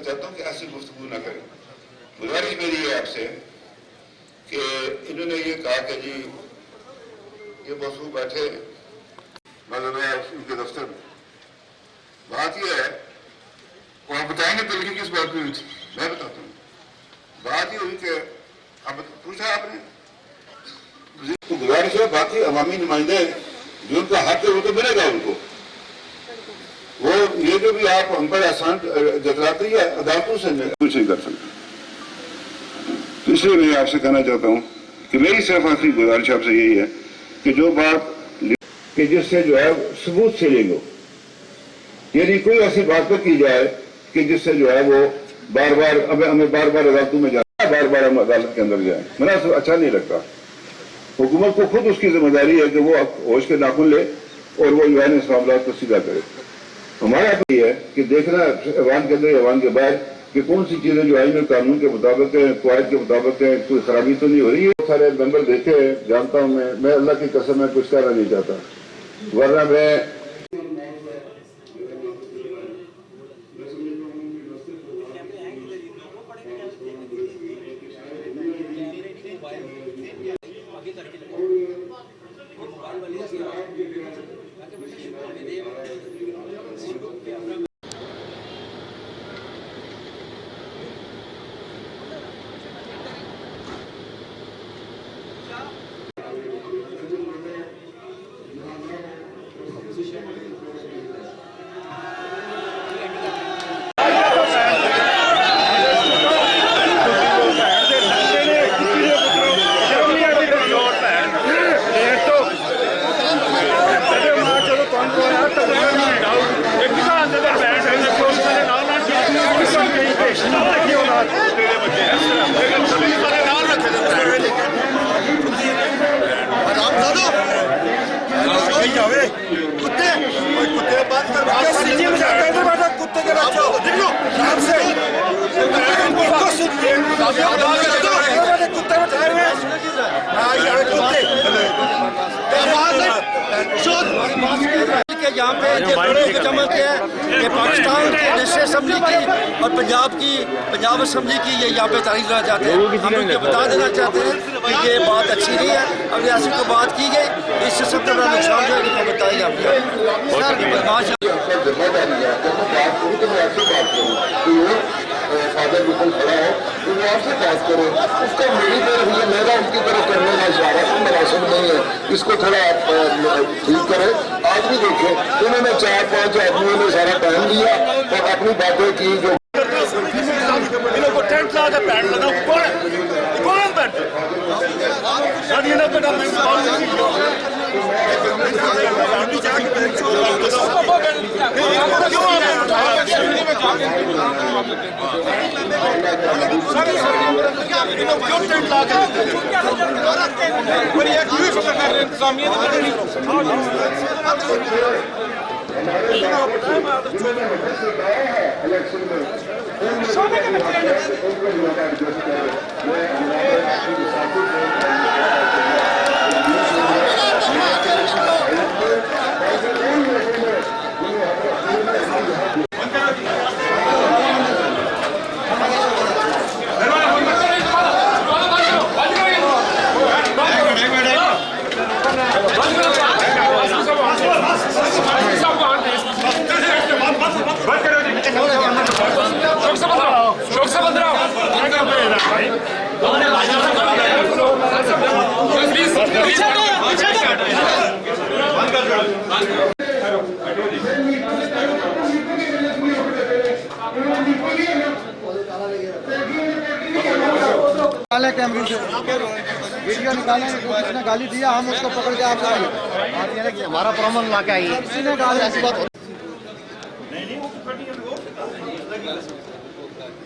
میں چاہتا ہوں کہ ایسی گفتگو نہ کریں. گزارش میری ہے آپ سے کہ انہوں نے یہ کہا کہ جی یہ موضوع بیٹھے مطلب ہے ان کے دفتر میں. بات یہ ہے وہ آپ بتائیں گے دل کی کس بات میں ہوئی تھی, میں بتاتا ہوں. بات یہ ہوئی کہ اب پوچھا آپ نے تو گزارش ہے باقی عوامی نمائندے جو ان کا حق ہے وہ تو ملے گا ان کو. وہ یہ جو بھی آپ ہم پر احسان جتلاتے ہیں عدالتوں سے کچھ نہیں کر سکتے. اس لیے میں آپ سے کہنا چاہتا ہوں کہ میری صرف آخری گزارش آپ سے یہی ہے کہ جو بات کہ جس سے جو ہے ثبوت سے لے لو, یعنی کوئی ایسی بات نہ کی جائے کہ جس سے جو ہے وہ بار بار ہمیں بار بار عدالتوں میں جانا, بار بار ہم عدالت کے اندر جائیں, مجھے اچھا نہیں لگتا. حکومت کو خود اس کی ذمہ داری ہے کہ وہ ہوش کے ناخن لے اور وہ جو ہے اس معاملات کو سیدھا کرے. ہمارا یہ ہے کہ دیکھنا ایوان کے اندر ایوان کے باہر کہ کون سی چیزیں جو آئین اور قانون کے مطابق ہیں, قواعد کے مطابق ہیں, کوئی خرابی تو نہیں ہو رہی ہے. بہت سارے ممبر دیکھے ہیں, جانتا ہوں میں اللہ کی قسم میں کچھ کہنا نہیں چاہتا, ورنہ میں یہاں پہ جمع کیا ہے کہ پاکستان کی نیشنل اسمبلی کی اور پنجاب اسمبلی کی یہ یہاں پہ تاریخ دینا چاہتے ہیں. ہم ان کو بتا دینا چاہتے ہیں کہ یہ بات اچھی نہیں ہے. اب ایسی کو بات کی گئی اس سے سب سے بڑا نقصان جو ہے ان کو بتایا گیا. فادر بالکل کھڑا ہو تو وہ آپ سے بات کرو, اس کا میری طرف یہ میرا ان کی طرف کرنے کا اشارہ کوئی مناسب نہیں ہے. اس کو تھوڑا آپ ٹھیک کریں. آج بھی دیکھیں انہوں نے 4-5 آدمیوں نے سارا ٹائم لیا اور اپنی باتیں کی جو ویڈیو نکالنے کس نے گالی دیا ہم اس کو پکڑ کے آپ ہمارا پرامن لا کے آئیے. کسی نے کہا ایسی بات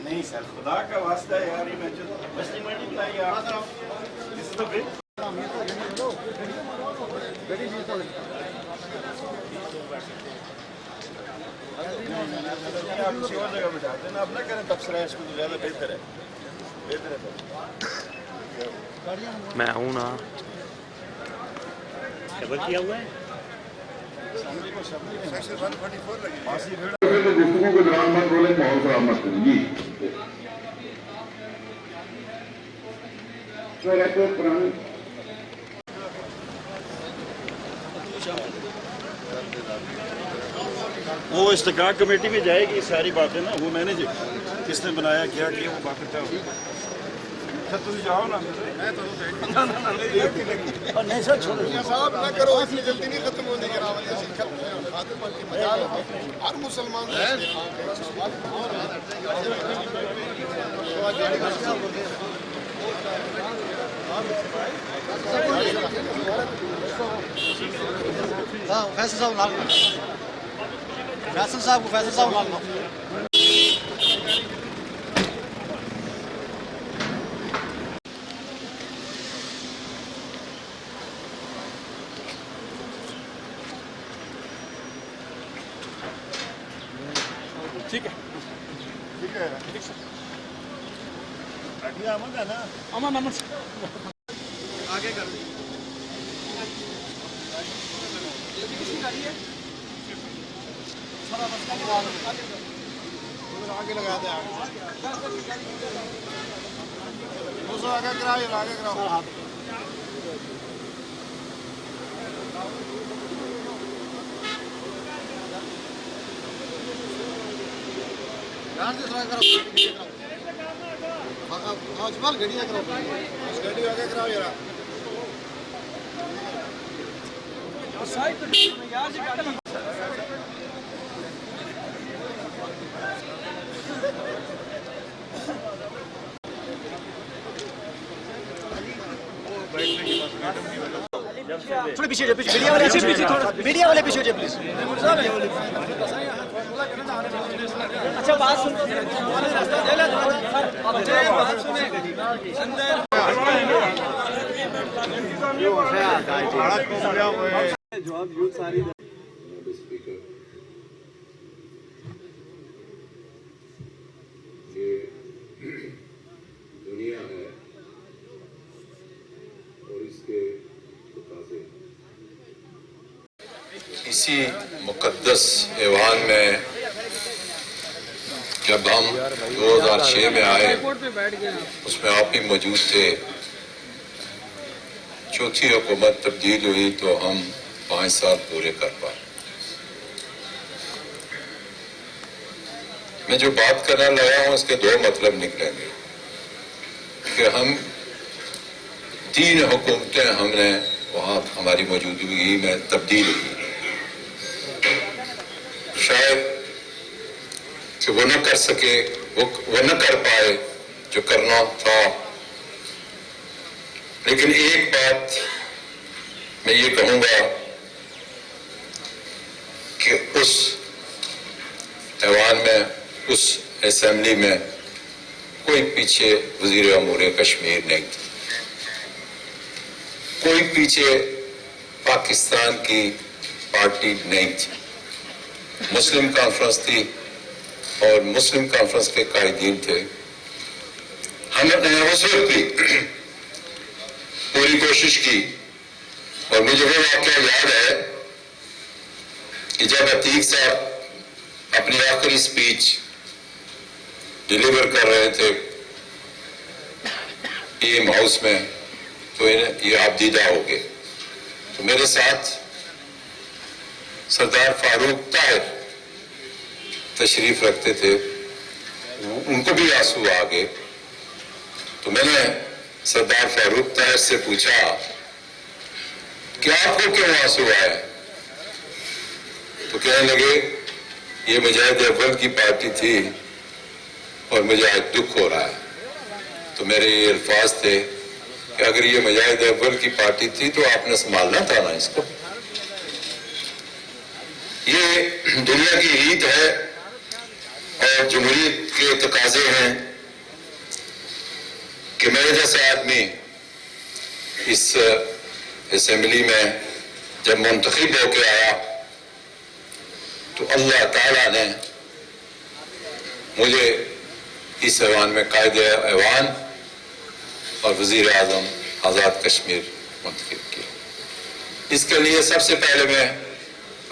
نہیں سر, خدا کا واسطہ ہے یار, یہ مچھلی منڈی بتائیے آپ. آپ کسی اور جگہ بٹھاتے ہیں, آپ نہ کریں تبصرہ, اس کو زیادہ بہتر ہے. میں ہوں نا خبر کیا ہوا ہے گفتگو کے دوران مت بولے، ماحول خراب مت کریں جی. وہ استقرار کمیٹی میں جائے گی ساری باتیں نا، وہ میں نے کس نے بنایا کیا کیا وہ باقی تھا. تم جاؤ نا. نہیں سر چھوڑو صاحب نہ کرو، اتنی جلدی نہیں ختم ہونے کے ہر مسلمان فیصل صاحب لال فیصل صاحب کو فیصل صاحب لال ٹھیک ہے امن ہے نا. امن آگے کر آگے لگا دیں. آگے کراؤ، یہ آگے کراؤ. گڈیا کرو، گڈی آگے کراؤ یار. تھوڑے پیچھے میڈیا والے میڈیا والے پیچھے پلیز. اچھا بات دنیا ہے اور اس کے تقاضے. اسی مقدس ایوان میں جب ہم 2006 میں آئے اس میں آپ بھی موجود تھے. چوتھی حکومت تبدیل ہوئی تو ہم 5 سال پورے کر پائے. میں جو بات کرنا لگا ہوں اس کے 2 مطلب نکلیں گے کہ ہم 3 حکومتیں ہم نے وہاں ہماری موجودگی میں تبدیل ہوئی. شاید کہ وہ نہ کر سکے، وہ نہ کر پائے جو کرنا تھا، لیکن ایک بات میں یہ کہوں گا کہ اس ایوان میں، اس اسمبلی میں کوئی پیچھے وزیر امور کشمیر نہیں تھی، کوئی پیچھے پاکستان کی پارٹی نہیں تھی. مسلم کانفرنس تھی اور مسلم کانفرنس کے قائدین تھے. ہم نے اس وقت بھی پوری کوشش کی اور مجھے وہ واقعہ یاد ہے کہ جب عتیق صاحب اپنی آخری سپیچ ڈیلیور کر رہے تھے پی ایم ہاؤس میں تو یہ آپ دیدہ ہو گئے. تو میرے ساتھ سردار فاروق طاہر تشریف رکھتے تھے، ان کو بھی آنسو آ گئے. تو میں نے سردار فاروق طاہر سے پوچھا کہ آپ کو کیوں آنسو آئے؟ تو کہنے لگے یہ مجاہد اول کی پارٹی تھی اور مجھے آج دکھ ہو رہا ہے. تو میرے یہ الفاظ تھے کہ اگر یہ مجاہد اول کی پارٹی تھی تو آپ نے سنبھالنا تھا نا اس کو. یہ دنیا کی ریت ہے اور جمہوریت کے تقاضے ہیں کہ میرے جیسا آدمی اس اسمبلی میں جب منتخب ہو کے آیا تو اللہ تعالیٰ نے مجھے اس ایوان میں قائد ایوان اور وزیر اعظم آزاد کشمیر منتخب کیا. اس کے لیے سب سے پہلے میں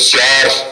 4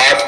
8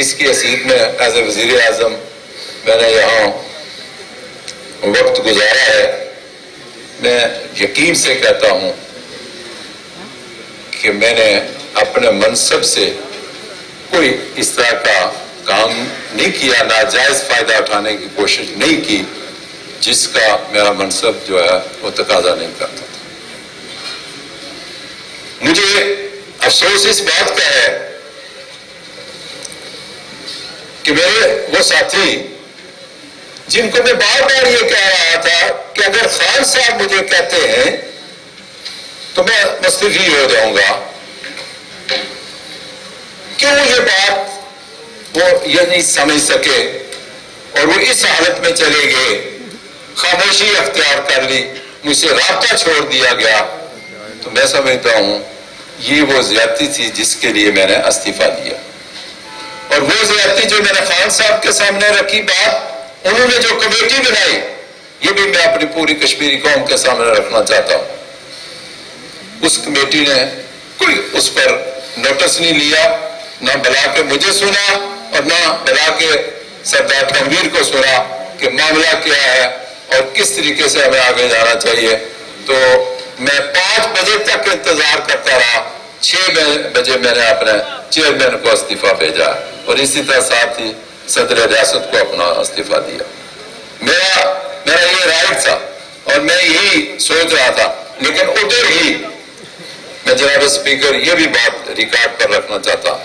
اس کی حیثیت میں ایز اے وزیر اعظم میں نے یہاں وقت گزارا ہے، میں یقین سے کہتا ہوں کہ میں نے اپنے منصب سے کوئی اس طرح کا کام نہیں کیا، ناجائز فائدہ اٹھانے کی کوشش نہیں کی جس کا میرا منصب جو ہے وہ تقاضا نہیں کرتا تھا۔ مجھے افسوس اس بات کا ہے کہ میرے وہ ساتھی جن کو میں بار بار یہ کہہ رہا تھا کہ اگر خان صاحب مجھے کہتے ہیں تو میں مستعفی ہو جاؤں گا، کیوں یہ بات وہ یہ نہیں سمجھ سکے اور وہ اس حالت میں چلے گئے، خاموشی اختیار کر لی، مجھ سے رابطہ چھوڑ دیا گیا، تو میں سمجھتا ہوں یہ وہ زیادتی تھی جس کے لیے میں نے استعفیٰ دیا۔ اور وہ زیادتی جو میں نے خان صاحب کے سامنے رکھی بات، انہوں نے جو کمیٹی بنائی، یہ بھی میں اپنی پوری کشمیری قوم کے سامنے رکھنا چاہتا ہوں۔ اس کمیٹی نے کوئی اس پر نوٹس نہیں لیا، نہ بلا کے مجھے سنا اور نہ بلا کے سردار تنویر کو سنا کہ معاملہ کیا ہے اور کس طریقے سے ہمیں آگے جانا چاہیے۔ تو میں 5 بجے تک انتظار کرتا رہا، 6 بجے میں نے اپنے چیئرمین کو استعفیٰ بھیجا اور اسی طرح ساتھ ہی صدر ریاست کو اپنا استعفیٰ دیا۔ میرا یہ رائٹ تھا اور میں یہی سوچ رہا تھا، لیکن ادھر ہی میں جناب اسپیکر یہ بھی بات ریکارڈ پر رکھنا چاہتا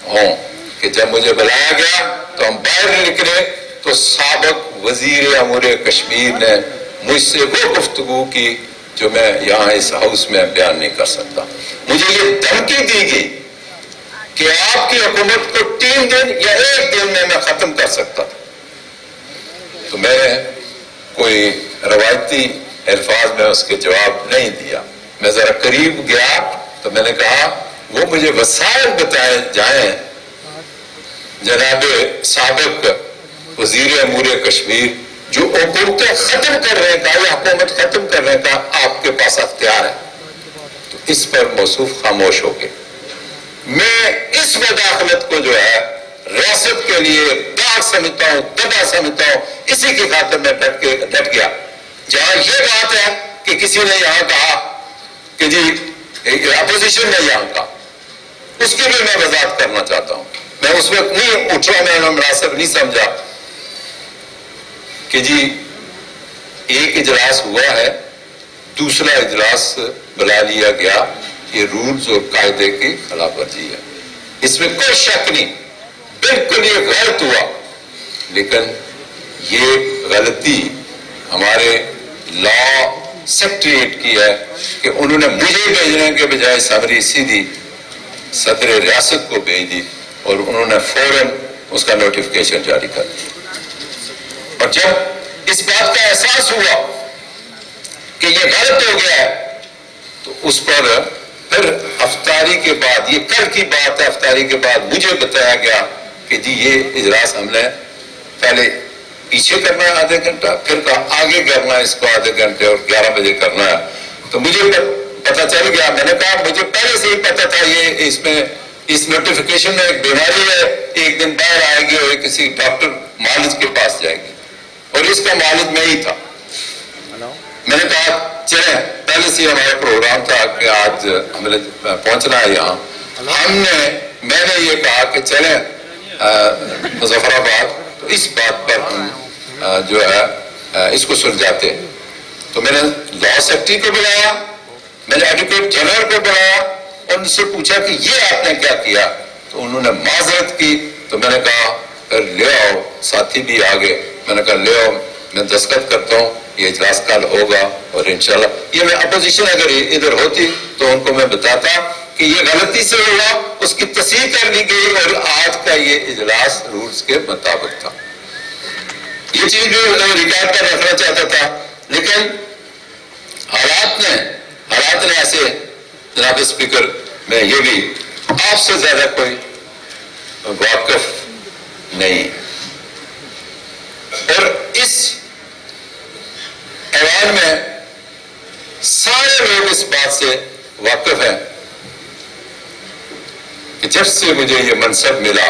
ہوں کہ جب مجھے بلایا گیا تو ہم باہر نکلے تو سابق وزیر امور کشمیر نے مجھ سے وہ گفتگو کی جو میں یہاں اس ہاؤس میں بیان نہیں کر سکتا۔ مجھے یہ دھمکی دی گئی کہ آپ کی حکومت کو 3 دن یا 1 دن میں ختم کر سکتا تھا۔ تو میں نے کوئی روایتی الفاظ میں اس کے جواب نہیں دیا، میں ذرا قریب گیا تو میں نے کہا وہ مجھے وسائل بتائے جائیں جناب سابق وزیر امور کشمیر جو حکومتیں ختم کرنے کا یا حکومت ختم کرنے کا آپ کے پاس اختیار ہے۔ تو اس پر موصوف خاموش ہو گئے۔ میں اس مداخلت کو جو ہے ریاست کے لیے داغ سمجھتا ہوں، دبا سمجھتا ہوں، اسی کی خاطر میں ڈٹ گیا۔ جہاں یہ بات ہے کہ کسی نے یہاں کہا کہ جی اپوزیشن نے یہاں کہا، اس کی بھی میں وضاحت کرنا چاہتا ہوں۔ میں اس وقت نہیں اٹھا، میں نے مناسب نہیں سمجھا کہ جی ایک اجلاس ہوا ہے، دوسرا اجلاس بلا لیا گیا، یہ رولز اور قاعدے کی خلاف ورزی ہے، اس میں کوئی شک نہیں، بالکل یہ غلط ہوا۔ لیکن یہ غلطی ہمارے لا سیکریٹریٹ کی ہے کہ انہوں نے مجھے بھیجنے کے بجائے سمری سیدھی صدر ریاست کو بھیج دی اور انہوں نے فوراً اس کا نوٹیفیکیشن جاری کر دیا۔ اور جب اس بات کا احساس ہوا کہ یہ غلط ہو گیا ہے تو اس پر پھر افطاری کے بعد، یہ کل کی بات ہے، افطاری کے بعد مجھے بتایا گیا کہ جی یہ اجلاس ہم نے پہلے پیچھے کرنا ہے آدھے گھنٹہ، پھر کہا آگے کرنا ہے اس کو آدھے گھنٹے اور 11 بجے کرنا ہے۔ تو مجھے پتہ چل گیا، میں نے کہا مجھے پہلے سے ہی پتہ تھا یہ اس نوٹیفیکیشن میں ایک بیماری ہے، ایک دن باہر آئے گی اور کسی ڈاکٹر معالج کے پاس جائے گی اور اس کا معالج میں ہی تھا۔ میں نے کہا چلیں، پہلے سے ہمارا پروگرام تھا کہ آج ہمیں پہنچنا ہے یہاں، میں نے یہ کہا کہ چلیں مظفر آباد، تو اس بات پر ہم جو ہے اس کو سلجھاتے۔ تو میں نے لا سیکرٹری کو بلایا، میں نے ایڈوکیٹ جنرل کو بلایا اور ان سے پوچھا کہ یہ آپ نے کیا کیا، تو انہوں نے معذرت کی۔ تو میں نے کہا پھر لے آؤ، ساتھی بھی آگے، میں نے کہا لے آؤ، میں دستخط کرتا ہوں، یہ اجلاس کل ہوگا اور انشاءاللہ یہ میں اپوزیشن اگر ادھر ہوتی تو ان کو میں بتاتا کہ یہ غلطی سے ہوا، اس کی تصحیح کر لی گئی اور آج کا یہ اجلاس رولز کے مطابق تھا۔ یہ چیز بھی ریکارڈ پر رکھنا چاہتا تھا، لیکن حالات نے ایسے، جناب اسپیکر میں یہ بھی آپ سے زیادہ کوئی واقف نہیں، اور اس ایوان میں سارے لوگ اس بات سے واقف ہیں کہ جب سے مجھے یہ منصب ملا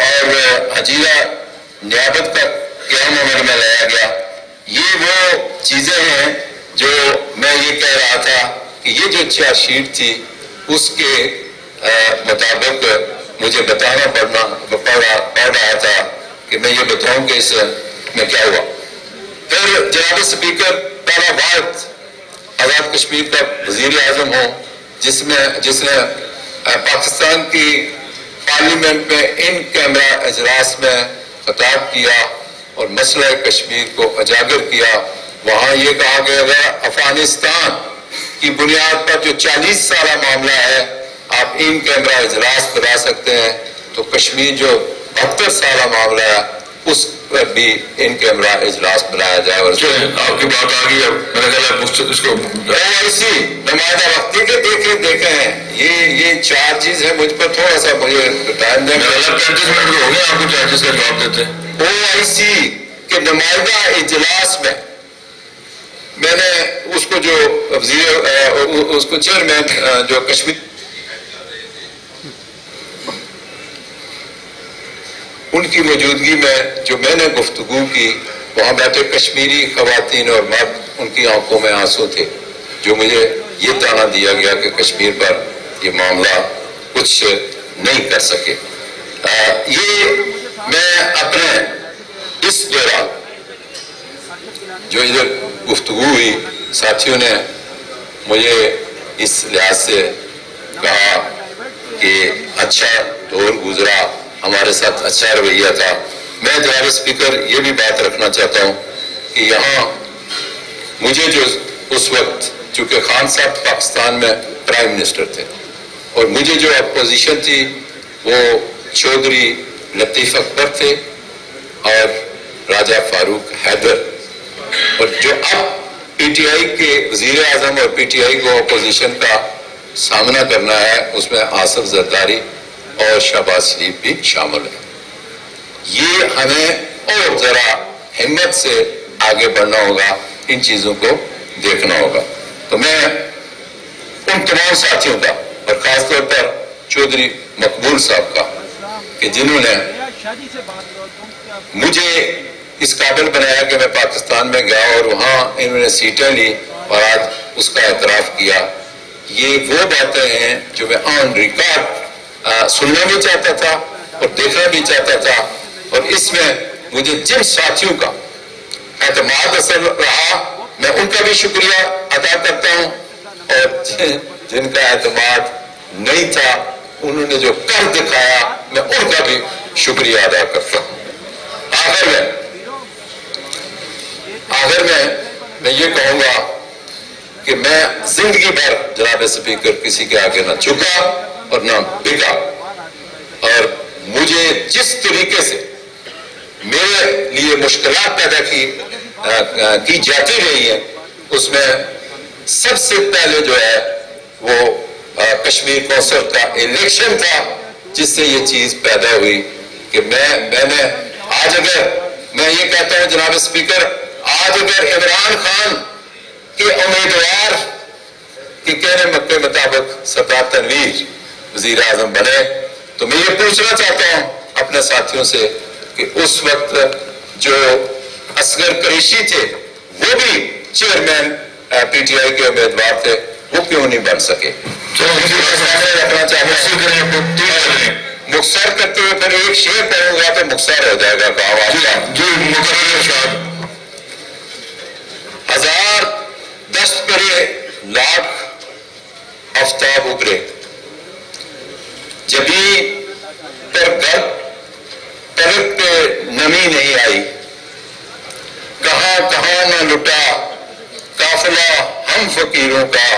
اور حجیرہ نیابت کا قیام عمل میں لایا گیا. یہ وہ چیزیں ہیں جو میں یہ کہہ رہا تھا کہ یہ جو چارج شیٹ تھی اس کے مطابق مجھے بتانا پڑ رہا تھا کہ میں یہ بتاؤں کہ اس میں کیا ہوا. پھر جناب اسپیکر پہلا بات آزاد کشمیر کا وزیر اعظم ہو جس نے پاکستان کی پارلیمنٹ میں ان کیمرہ اجلاس میں خطاب کیا اور مسئلہ کشمیر کو اجاگر کیا. وہاں یہ کہا گیا افغانستان کی بنیاد پر جو 40 سالہ معاملہ ہے آپ ان کیمرہ اجلاس کرا سکتے ہیں تو کشمیر جو 72 سالہ معاملہ ہے اس پر بھی ان کیمرہ اجلاس بنایا جائے. اور آپ کی بات آ گئی اب میرا خیال ہے اس کو ایسی نمائندہ وقتی کے دیکھے ہیں یہ 4 چیز ہے. مجھ پر تھوڑا سا مجھے ٹائم دیں. 35 منٹ ہو گیا آپ کو چارجز کا جواب دیتے. OIC کے نمائندہ اجلاس میں میں نے اس کو جو اس کو چیئرمین جو کشمیر ان کی موجودگی میں جو میں نے گفتگو کی وہاں بیٹھے کشمیری خواتین اور مرد ان کی آنکھوں میں آنسو تھے جو مجھے یہ تانا دیا گیا کہ کشمیر پر یہ معاملہ کچھ نہیں کر سکے. یہ میں اپنے اس دوران جو ادھر گفتگو ہوئی ساتھیوں نے مجھے اس لحاظ سے کہا کہ اچھا دور گزرا ہمارے ساتھ اچھا رویہ تھا. میں جناب اسپیکر یہ بھی بات رکھنا چاہتا ہوں کہ یہاں مجھے جو اس وقت چونکہ خان صاحب پاکستان میں پرائم منسٹر تھے اور مجھے جو اپوزیشن تھی وہ چودھری لطیف اکبر تھے اور راجہ فاروق حیدر اور جو اب پی ٹی آئی کے وزیر اعظم اور پی ٹی آئی کو اپوزیشن کا سامنا کرنا ہے اس میں آصف زرداری اور شہباز شریف بھی شامل ہے. یہ ہمیں اور ذرا ہمت سے آگے بڑھنا ہوگا ان چیزوں کو دیکھنا ہوگا. تو میں ان تمام ساتھیوں کا اور خاص طور پر چودھری مقبول صاحب کا کہ جنہوں نے مجھے اس قابل بنایا کہ میں پاکستان میں گیا اور وہاں انہوں نے سیٹیں لی اور آج اس کا اعتراف کیا. یہ وہ باتیں ہیں جو میں آن ریکارڈ سننا بھی چاہتا تھا اور دیکھنا بھی چاہتا تھا اور اس میں مجھے جن ساتھیوں کا اعتماد اثر رہا میں ان کا بھی شکریہ ادا کرتا ہوں اور جن کا اعتماد نہیں تھا انہوں نے جو کر دکھایا میں ان کا بھی شکریہ ادا کرتا ہوں. آخر میں یہ کہوں گا کہ میں زندگی بھر جناب اسپیکر کسی کے آگے نہ جھکا اور نہ بکا اور مجھے جس طریقے سے میرے لیے مشکلات پیدا کی جاتی رہی ہیں اس میں سب سے پہلے جو ہے وہ کشمیر کونسل کا الیکشن تھا جس سے یہ چیز پیدا ہوئی کہ میں نے آج اگر میں یہ کہتا ہوں جناب اسپیکر آج اگر عمران خان کے امیدوار کے کہنے کے مطابق سردار تنویر وزیر اعظم بنے تو میں یہ پوچھنا چاہتا ہوں اپنے ساتھیوں سے کہ اس وقت جو اصغر قریشی تھے وہ بھی چیئرمین پی ٹی آئی کے امیدوار تھے وہ کیوں نہیں بن سکے. رکھنا چاہتا ہوں مختصر کرتے ہوئے پھر ایک شعر پڑھوں گا تو مختصر ہو جائے گا کام آپ کا. ہزار دست کرے لاکھ آفتاب ابھرے جبھی پر گرد پلک پہ نمی نہیں آئی کہاں کہاں نہ لٹا قافلہ ہم فقیروں کا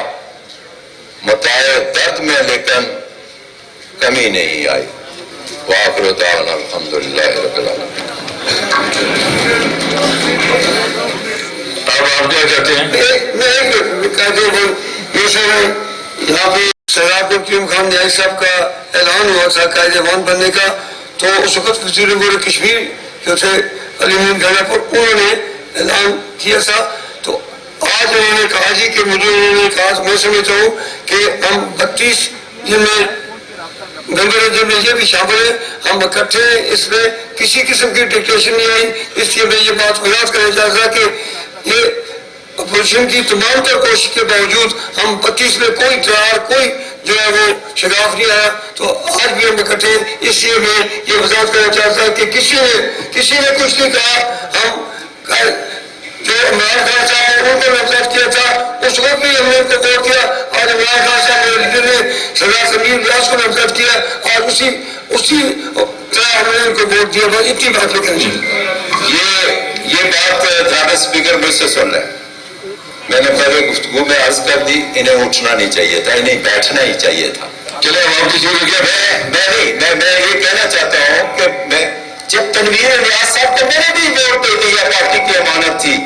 متاع درد میں لیکن کمی نہیں آئی. وآخر دعوانا الحمدللہ رب العالمین. آپ کیا کہتے ہیں؟ میں کہتے ہیں یہاں پہ سردار کریم خان نیاز صاحب کا اعلان ہوا تھا قائد ایوان بننے کا تو اس وقت وزیر امور کشمیر جو تھے علی مین گھانا پر انہوں نے اعلان کیا تھا. تو آج انہوں نے کہا جی کہ مجھے انہوں نے کہا میں سمجھتا ہوں کہ ہم 32 دن میں گنگا رجب میں یہ بھی شامل ہے. ہم اکٹھے ہیں, اس میں کسی قسم کی ڈکٹیشن نہیں آئی. اس لیے میں یہ بات کو یاد کرنا چاہتا تھا کہ یہ اپوزیشن کی تمام تر کوشش کے باوجود ہم 32 میں کوئی درار, کوئی جو ہے وہ شگاف نہیں آیا. تو آج بھی ہم اکٹھے ہیں. اس لیے میں یہ وضاحت کرنا چاہتا ہوں کہ کسی نے کچھ نہیں کہا. ہم جو عمران خان صاحب نے ان کو نامزد کیا تھا, اس وقت بھی ہم نے ان کو ووٹ کیا. اور عمران خان صاحب میرے لیڈر نے سردار سمیر ریاض کو نامزد کیا, اور اسی طرح ہم نے ان کو ووٹ دیا. بس اتنی بات لکھیں گے. یہ بات جناب اسپیکر مجھ سے سن رہے ہیں. میں نے پہلے گفتگو میں عرض کر دی, انہیں اٹھنا نہیں چاہیے تھا, انہیں بیٹھنا ہی چاہیے تھا. چلے ہم کسی کو کیا میں یہ کہنا چاہتا ہوں کہ میں جب تنویر ریاض صاحب کو میں نے بھی ووٹ دے دیا, پارٹی کی امانت تھی,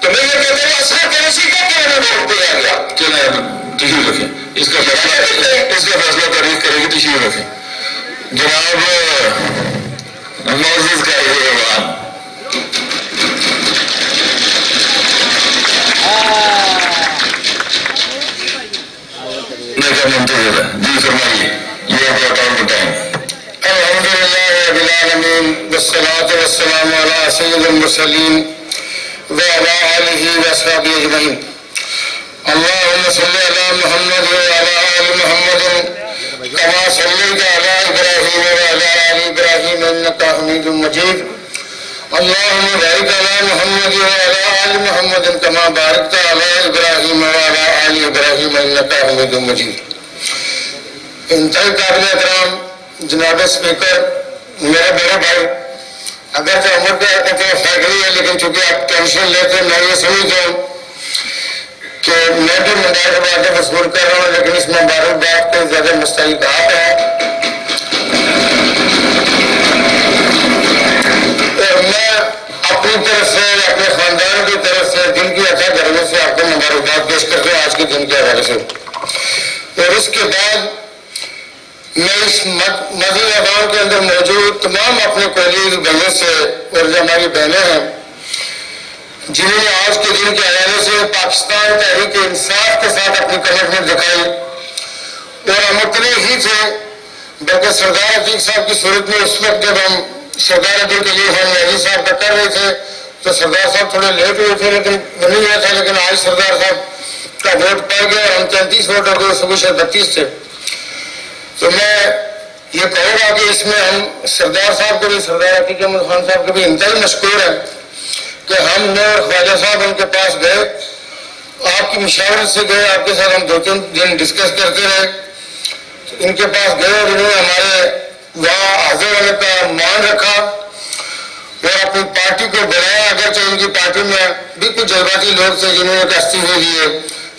تو میں یہ کہتا ہوں اصغر قریشی کا کیوں نہیں ووٹ دیا گیا. چلے تشریف رکھیں, اس کا فیصلہ تاریخ کرے گی. تشریف رکھیں جناب معزز قائد منتظر ہے. جی فرمائیے. یہ الحمدللہ رب العالمین والصلاة والسلام علی سید المرسلین وعلی آلہ واصحابہ اجمعین. اللہم صلی علی محمد وعلی آل محمد کما صلیت علی ابراہیم وعلی آل ابراہیم انک حمید مجید. اللہم بارک علی محمد وعلی آل محمد کما بارکت علی ابراہیم وعلی آل ابراہیم انک حمید مجید. انتہائی قابل احترام جناب اسپیکر, میرا بڑا بھائی, اگرچہ عمر کا اتنا فرق نہیں ہے, لیکن چونکہ آپ ٹینشن لیتے ہیں, میں یہ سمجھتا ہوں کہ میں بھی مبارکباد وصول کر رہا ہوں, لیکن اس مبارکباد کو زیادہ مستحق آپ ہیں. اور میں اپنی طرف سے, اپنے خاندان کی طرف سے دل کی اچھا کرنے سے آپ کو مبارکباد پیش کرتے ہیں آج کے دن کے حوالے سے. اور اس کے بعد میں اس مذہبی عوام کے اندر موجود تمام اپنے کولیگ بھائیوں سے اور جو ہماری بہنیں ہیں جنہوں نے آج کے دن کے حوالے سے پاکستان تحریک انصاف کے ساتھ اپنی کمٹمنٹ دکھائی, اور ہم اتنے ہی تھے, بلکہ سردار عتیق صاحب کی صورت میں اس وقت جب ہم سردار عبد الکلیم خان نیازی صاحب کا کر رہے تھے تو سردار صاحب تھوڑے لیٹ ہوئے تھے, لیکن نہیں ہوا تھا. لیکن آج سردار صاحب کا ووٹ پڑ گیا, ہم 33 ووٹ ہو گئے, صبح سے 32 تھے. تو میں یہ کہوں گا کہ اس میں ہم سردار صاحب کو بھی, سردار عتیق احمد خان صاحب کو بھی انتہائی مشکور ہیں کہ ہم نے اور خواجہ صاحب ان کے پاس گئے, آپ کی مشاورت سے گئے, آپ کے ساتھ ہم 2-3 دن ڈسکس کرتے رہے. ان کے پاس گئے اور انہوں نے ہمارے وہاں حاضر ہونے کا مان رکھا اور اپنی پارٹی کو بڑھایا. اگرچہ ان کی پارٹی میں بھی کچھ جذباتی لوگ تھے جنہوں نے استعفے دیے,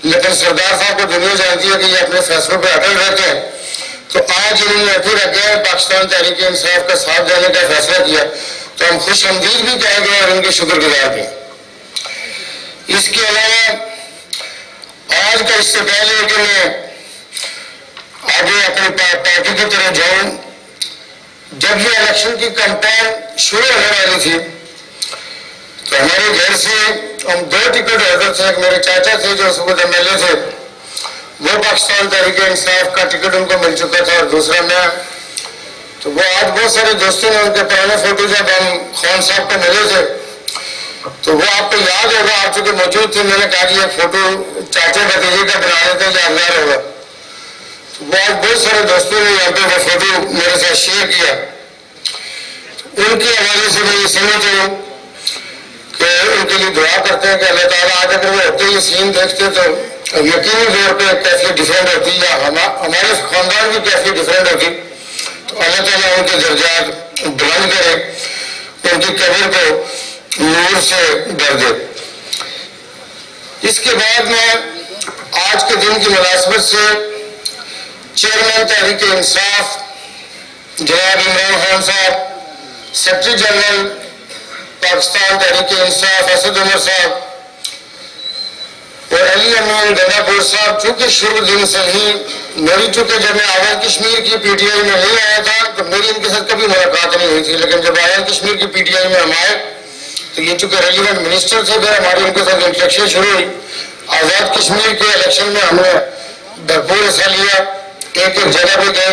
لیکن سردار صاحب کو دنیا جانتی ہے کہ یہ اپنے فیصلوں پہ اٹل رہتے ہیں. تو آج انہوں نے پھر اگے پاکستان تحریک انصاف کا ساتھ دینے کا فیصلہ کیا, تو ہم خوش آمدید بھی کہیں گے اور ان کے شکر گزار بھی. اس کے علاوہ آج کا اس سے پہلے کہ میں آگے اپنی پارٹی کی طرف جاؤں, جب یہ الیکشن کی کمپین شروع ہونے والی تھی تو ہمارے گھر سے ہم 2 ٹکٹ ہولڈر تھے. ایک میرے چاچا تھے جو اس وقت MLA تھے, وہ پاکستان تحریک انصاف کا ٹکٹ ان کو مل چکا تھا, اور دوسرا میں. تو وہ آج بہت سارے دوستوں نے ان کے پرانے فوٹو جب ہم خان صاحب کو ملے تھے تو وہ آپ کو یاد ہوگا, آپ چونکہ موجود تھے, میں نے کہا کہ یہ فوٹو چاچے بھتیجے کا بنانے کا یادگار ہوگا. تو وہ آج بہت سارے دوستوں نے یہاں پہ وہ فوٹو میرے ساتھ شیئر کیا. ان کے حوالے سے میں یہ سمجھتا ہوں کہ ان کے لیے دعا کرتے ہیں کہ اللہ تعالیٰ آج اگر وہ ہوتے یہ سین دیکھتے تو یقینی طور پہ کیفیت ڈفرینٹ ہوتی, یا ہمارے خاندان کی کیفیت ڈفرینٹ ہوتی. تو اللہ تعالیٰ ان کے درجات بلند کرے, ان کی قبر کو نور سے بھر دے. اس کے بعد میں آج کے دن کی مناسبت سے چیئرمین تحریک انصاف جناب عمران خان صاحب, سیکرٹری جنرل پاکستان تحریک انصاف اسد عمر صاحب اور علی امین گنگا پور صاحب, چونکہ شروع دن سے ہی میری, چونکہ جب میں آزاد کشمیر کی PTI میں نہیں آیا تھا تو میری ان کے ساتھ کبھی ملاقات نہیں ہوئی تھی, لیکن جب آزاد کشمیر کی PTI میں ہم آئے تو یہ چونکہ ریلیونٹ منسٹر تھے, پھر ہماری ان کے ساتھ انٹریکشن شروع ہوئی. آزاد کشمیر کے الیکشن میں ہم نے بھرپور حصہ لیا, ایک جگہ پہ گئے,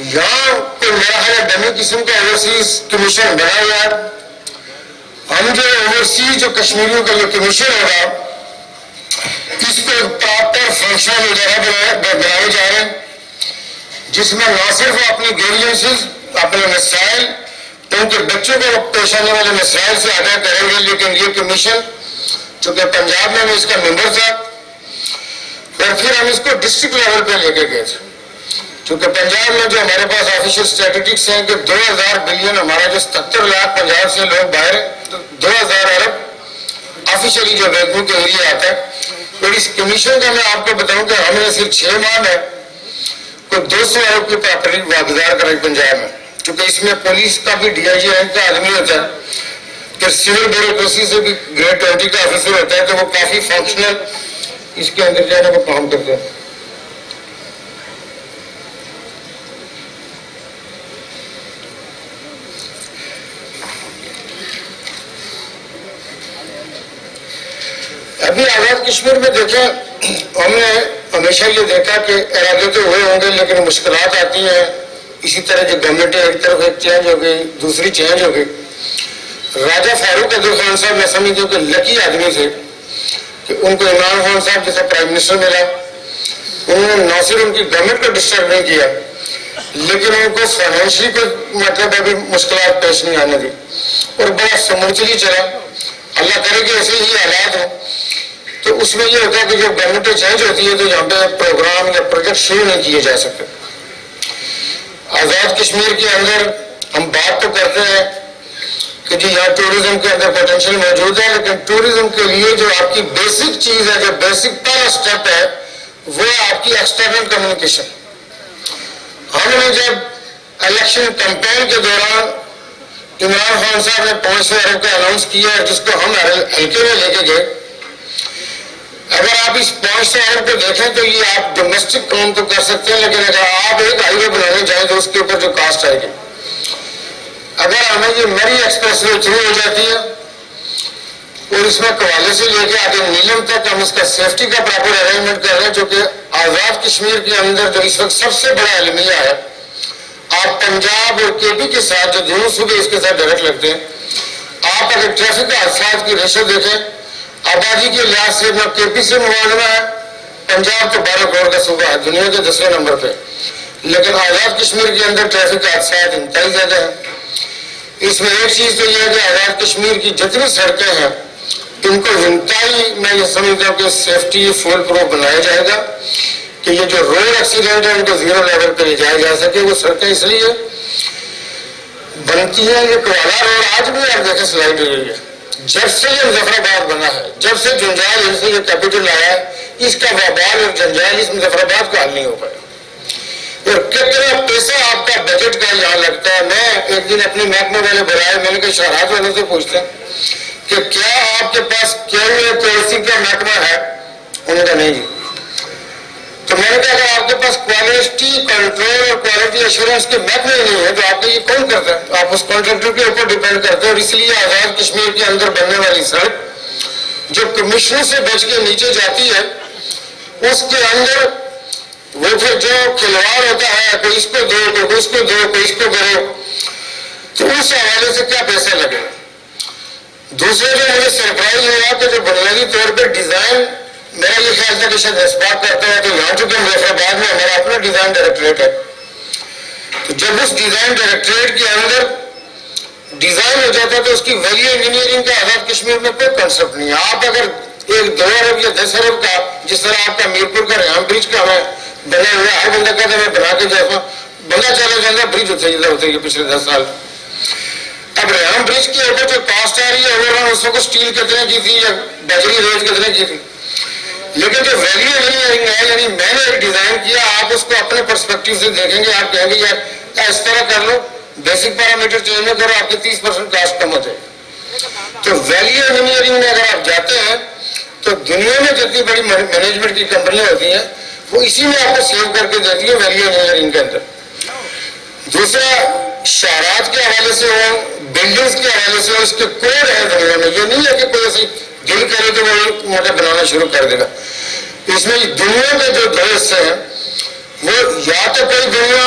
یہاں کوئی میرا خیال ڈمی قسم کا اوورسیز کمیشن بنا ہوا ہے. ہم جو اوورسیز جو کشمیریوں کا یہ کمیشن ہوگا اس کو پراپر فنکشنل ادارہ بنائے جا رہے ہیں جس میں نہ صرف اپنی گریوینسز اپنے مسائل ان کے بچوں کو پیش آنے والے مسائل سے آگاہ کریں گے، لیکن یہ کمیشن چونکہ پنجاب میں اس کا ممبر تھا اور پھر ہم اس کو ڈسٹرکٹ لیول پہ لے کے گئے تھے کیونکہ پنجاب میں جو ہمارے پاس آفیشیل اسٹیٹسٹکس ہیں کہ 2000 بلین ہمارا جو 77 لاکھ پنجاب سے لوگ باہر ہیں، 2000 ارب آفیشیلی جو ریونیو کے ایریا آتا ہے. اور اس کمیشن کا میں آپ کو بتاؤں کہ ہم نے صرف 6 ماہ میں کوئی 200 ارب کی پراپرٹی واگزار کرائی پنجاب میں، کیونکہ اس میں پولیس کا بھی ڈی آئی جی رینک کا آدمی ہوتا ہے، پھر سول بیوروکریسی سے بھی گریڈ 20 کا آفیسر ہوتا ہے، تو وہ کافی فنکشنل اس کے اندر جو ہے نا وہ کام کرتے ہیں. ابھی آزاد کشمیر میں دیکھیں ہم نے ہمیشہ یہ دیکھا کہ ارادے تو ہوئے ہوں گے لیکن مشکلات آتی ہیں. اسی طرح جو گورنمنٹیں ایک طرف ایک چینج ہو گئی دوسری چینج ہو گئی. راجہ فاروق عبدل خان صاحب میں سمجھتی ہوں کہ لکی آدمی تھے کہ ان کو عمران خان صاحب جیسا پرائم منسٹر ملا. انہوں نے نہ صرف ان کی گورنمنٹ کو ڈسٹرب نہیں کیا لیکن ان کو فائنینشلی کوئی مطلب ابھی مشکلات پیش نہیں آنے دی اور بڑا سموچلی چلا. اللہ کرے کہ ایسے ہی حالات ہوں تو اس میں یہ ہوتا ہے کہ جب گورنمنٹ چینج ہوتی ہے تو یہاں پہ پروگرام یا پروجیکٹ شروع نہیں کیے جا سکتے. آزاد کشمیر کے اندر ہم بات تو کرتے ہیں کہ جی یہاں ٹورزم کے اندر پوٹینشیل موجود ہے، لیکن ٹورزم کے لیے جو آپ کی بیسک چیز ہے، جو بیسک پہلا سٹیپ ہے وہ ہے آپ کی ایکسٹرنل کمیونیکیشن. ہم نے جب الیکشن کیمپین کے دوران عمران خان صاحب نے 500 ارب کا اناؤنس کیا جس کو ہم ہلکے میں لے کے گئے. اگر آپ اس 500 ارب کو دیکھیں تو یہ آپ ڈومیسٹک کام تو کر سکتے ہیں، لیکن اگر آپ ایک ہائی وے بنانے جائیں تو اس کے اوپر جو کاسٹ آئے گی، اگر ہمیں یہ مری ایکسپریس وے تھرو ہو جاتی ہے اور اس میں کوالے سے لے کے آگے نیلم تک ہم اس کا سیفٹی کا پراپر ارینجمنٹ کر رہے ہیں، جو کہ آزاد کشمیر کے اندر جو اس وقت سب سے بڑا المیہ ہے. آپ پنجاب اور کے پی کے ساتھ جو دونوں صوبے اس کے ساتھ ڈائریکٹ لگتے ہیں، آپ اگر ٹریفک حادثات کی ریشو دیکھیں آبادی کے لحاظ سے نہ کے پی سے موازنہ ہے، پنجاب تو 12 کروڑ کا صوبہ ہے دنیا کے 10ویں نمبر پہ، لیکن آزاد کشمیر کے اندر ٹریفک حادثات انتہائی زیادہ ہیں. اس میں ایک چیز تو یہ ہے کہ آزاد کشمیر کی جتنی سڑکیں ہیں ان کو انتہائی میں یہ سمجھتا ہوں کہ سیفٹی فول پروف بنایا جائے گا کہ یہ جو روڈ ایکسیڈنٹ ہے ان کو 0 لیول پہ لے جایا جا سکے. وہ سڑکیں اس لیے بنتی ہیں، یہ کوالا روڈ آج بھی آپ دیکھیں سلائڈ ہوئی ہے، جب سے یہ مظفر آباد بنا ہے، جب سے جنجال ہل سے یہ کیپٹل آیا ہے، اس کا وبال اور جنجال اس مظفر آباد کا حل نہیں ہو پایا. اور کتنا پیسہ آپ کا بجٹ کا یہاں لگتا ہے. میں ایک دن اپنے محکمے والے بلائے، میں نے کہا شہرات والوں سے پوچھتے ہیں کہ کیا آپ کے پاس پالیسی کا محکمہ ہے؟ انہوں نے نہیں جی. تو میں نے کہا اگر آپ کے پاس کوالٹی کنٹرول اور کوالٹی ایشورنس کے محکمے نہیں ہے تو آپ یہ کون کرتا ہے؟ آپ اس کانٹریکٹر کے اوپر ڈیپینڈ کرتے ہیں. اور اس لیے آزاد کشمیر کے اندر بننے والی سڑک جو کمشنوں سے بچ کے نیچے جاتی ہے اس کے اندر وہ پھر جو کھلواڑ ہوتا ہے کوئی اس کو دو کوئی اس کو دو کوئی اس کو کرو، تو اس حوالے سے کیا پیسہ لگے. دوسرے جو مجھے سرپرائز ہوا کہ جو بنیادی طور پہ ڈیزائن میرا یہ خیال تھا کہ شاید اس بات کرتا ہے تو یہاں چونکہ مظفر آباد میں ہمارا اپنا ڈیزائن ڈائریکٹریٹ ہے، تو جب اس ڈیزائن ڈائریکٹریٹ کے اندر ڈیزائن ہو جاتا ہے تو اس کی ویلیو انجینئرنگ کا آزاد کشمیر میں کوئی کنسپٹ نہیں ہے. آپ اگر 1-2 ارب یا 10 ارب کا جس طرح آپ کا میرپور کا ریحان برج کا ہمیں بنا ہوا ہر بندہ کہتا ہے میں بنا کے جاتا ہوں، بندہ چلا جاتا برج ہوتے ہیں پچھلے 10 سال. اب ریحان برج کے اوپر جو کاسٹ آ رہی ہے اوور اس وقت اسٹیل کتنے کی تھی یا بجری ریٹ کتنے کی تھی، لیکن جو ویلیو انجینئرنگ ہے یعنی میں نے ایک ڈیزائن کیا، آپ اس کو اپنے پرسپیکٹو سے دیکھیں گے، آپ کہیں گے یار اس طرح کر لو، بیسک پیرامیٹر چینج نہ کرو، آپ کی 30% کاسٹ کم ہو جائے. تو ویلیو انجینئرنگ میں اگر آپ جاتے ہیں تو دنیا میں جتنی بڑی مینجمنٹ کی کمپنیاں ہوتی ہیں وہ اسی میں آپ کو سیو کر کے دیتی ہے ویلیو انجینئرنگ کے اندر. دوسرا شہرات کے حوالے سے ہو، بلڈنگز کے حوالے سے ہو، اس کے کوڈ ہے دنیا میں. یہ نہیں ہے کہ کوئی ایسی دل کرے تو وہ موٹر بنانا شروع کر دے گا. اس میں دنیا کے جو 2 حصے ہیں وہ یا تو کوئی دنیا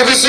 UBC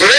2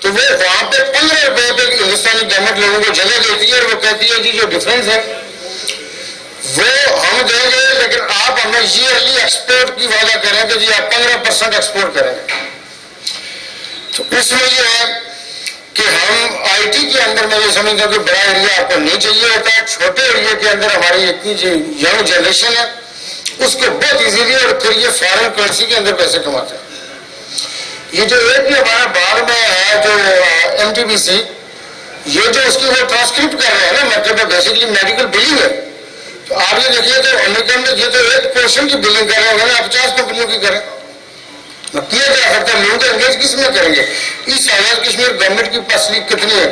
تو وہ وہاں پہ 15 روپے پہ ہندوستانی گورنمنٹ لوگوں کو جگہ دیتی ہے اور وہ کہتی ہے جی جو ڈفرینس ہے وہ ہم دیں گے، لیکن آپ ہمیں ایئرلی ایکسپورٹ کی وعدہ کریں کہ جی آپ 15% ایکسپورٹ کریں گے. تو اس میں یہ ہے کہ ہم آئی ٹی کے اندر میں یہ سمجھتا ہوں کہ بڑا ایریا آپ کو نہیں چاہیے ہوتا ہے. چھوٹے ایریا کے اندر ہماری اتنی جو ینگ جنریشن ہے اس کو بہت ایزیلی، اور پھر یہ فارن کرنسی کے اندر پیسے کماتے ہیں. یہ جو ایک بھی ہمارا باہر میں ہے جو ایم ٹی بی سی، یہ جو اس کی وہ ٹرانسکرپٹ کر رہے ہیں نا، مطلب بیسکلی میڈیکل بلنگ ہے. تو آپ یہ دیکھیے کہ امریکہ میں یہ تو 1% کی بلنگ کر رہے ہیں نا، 50 کمپنیوں کی کریں. کیا جا سکتا ہے، لوگ انگیج کس میں کریں گے؟ اس آزاد کشمیر گورنمنٹ کی فیسلٹی کتنی ہے؟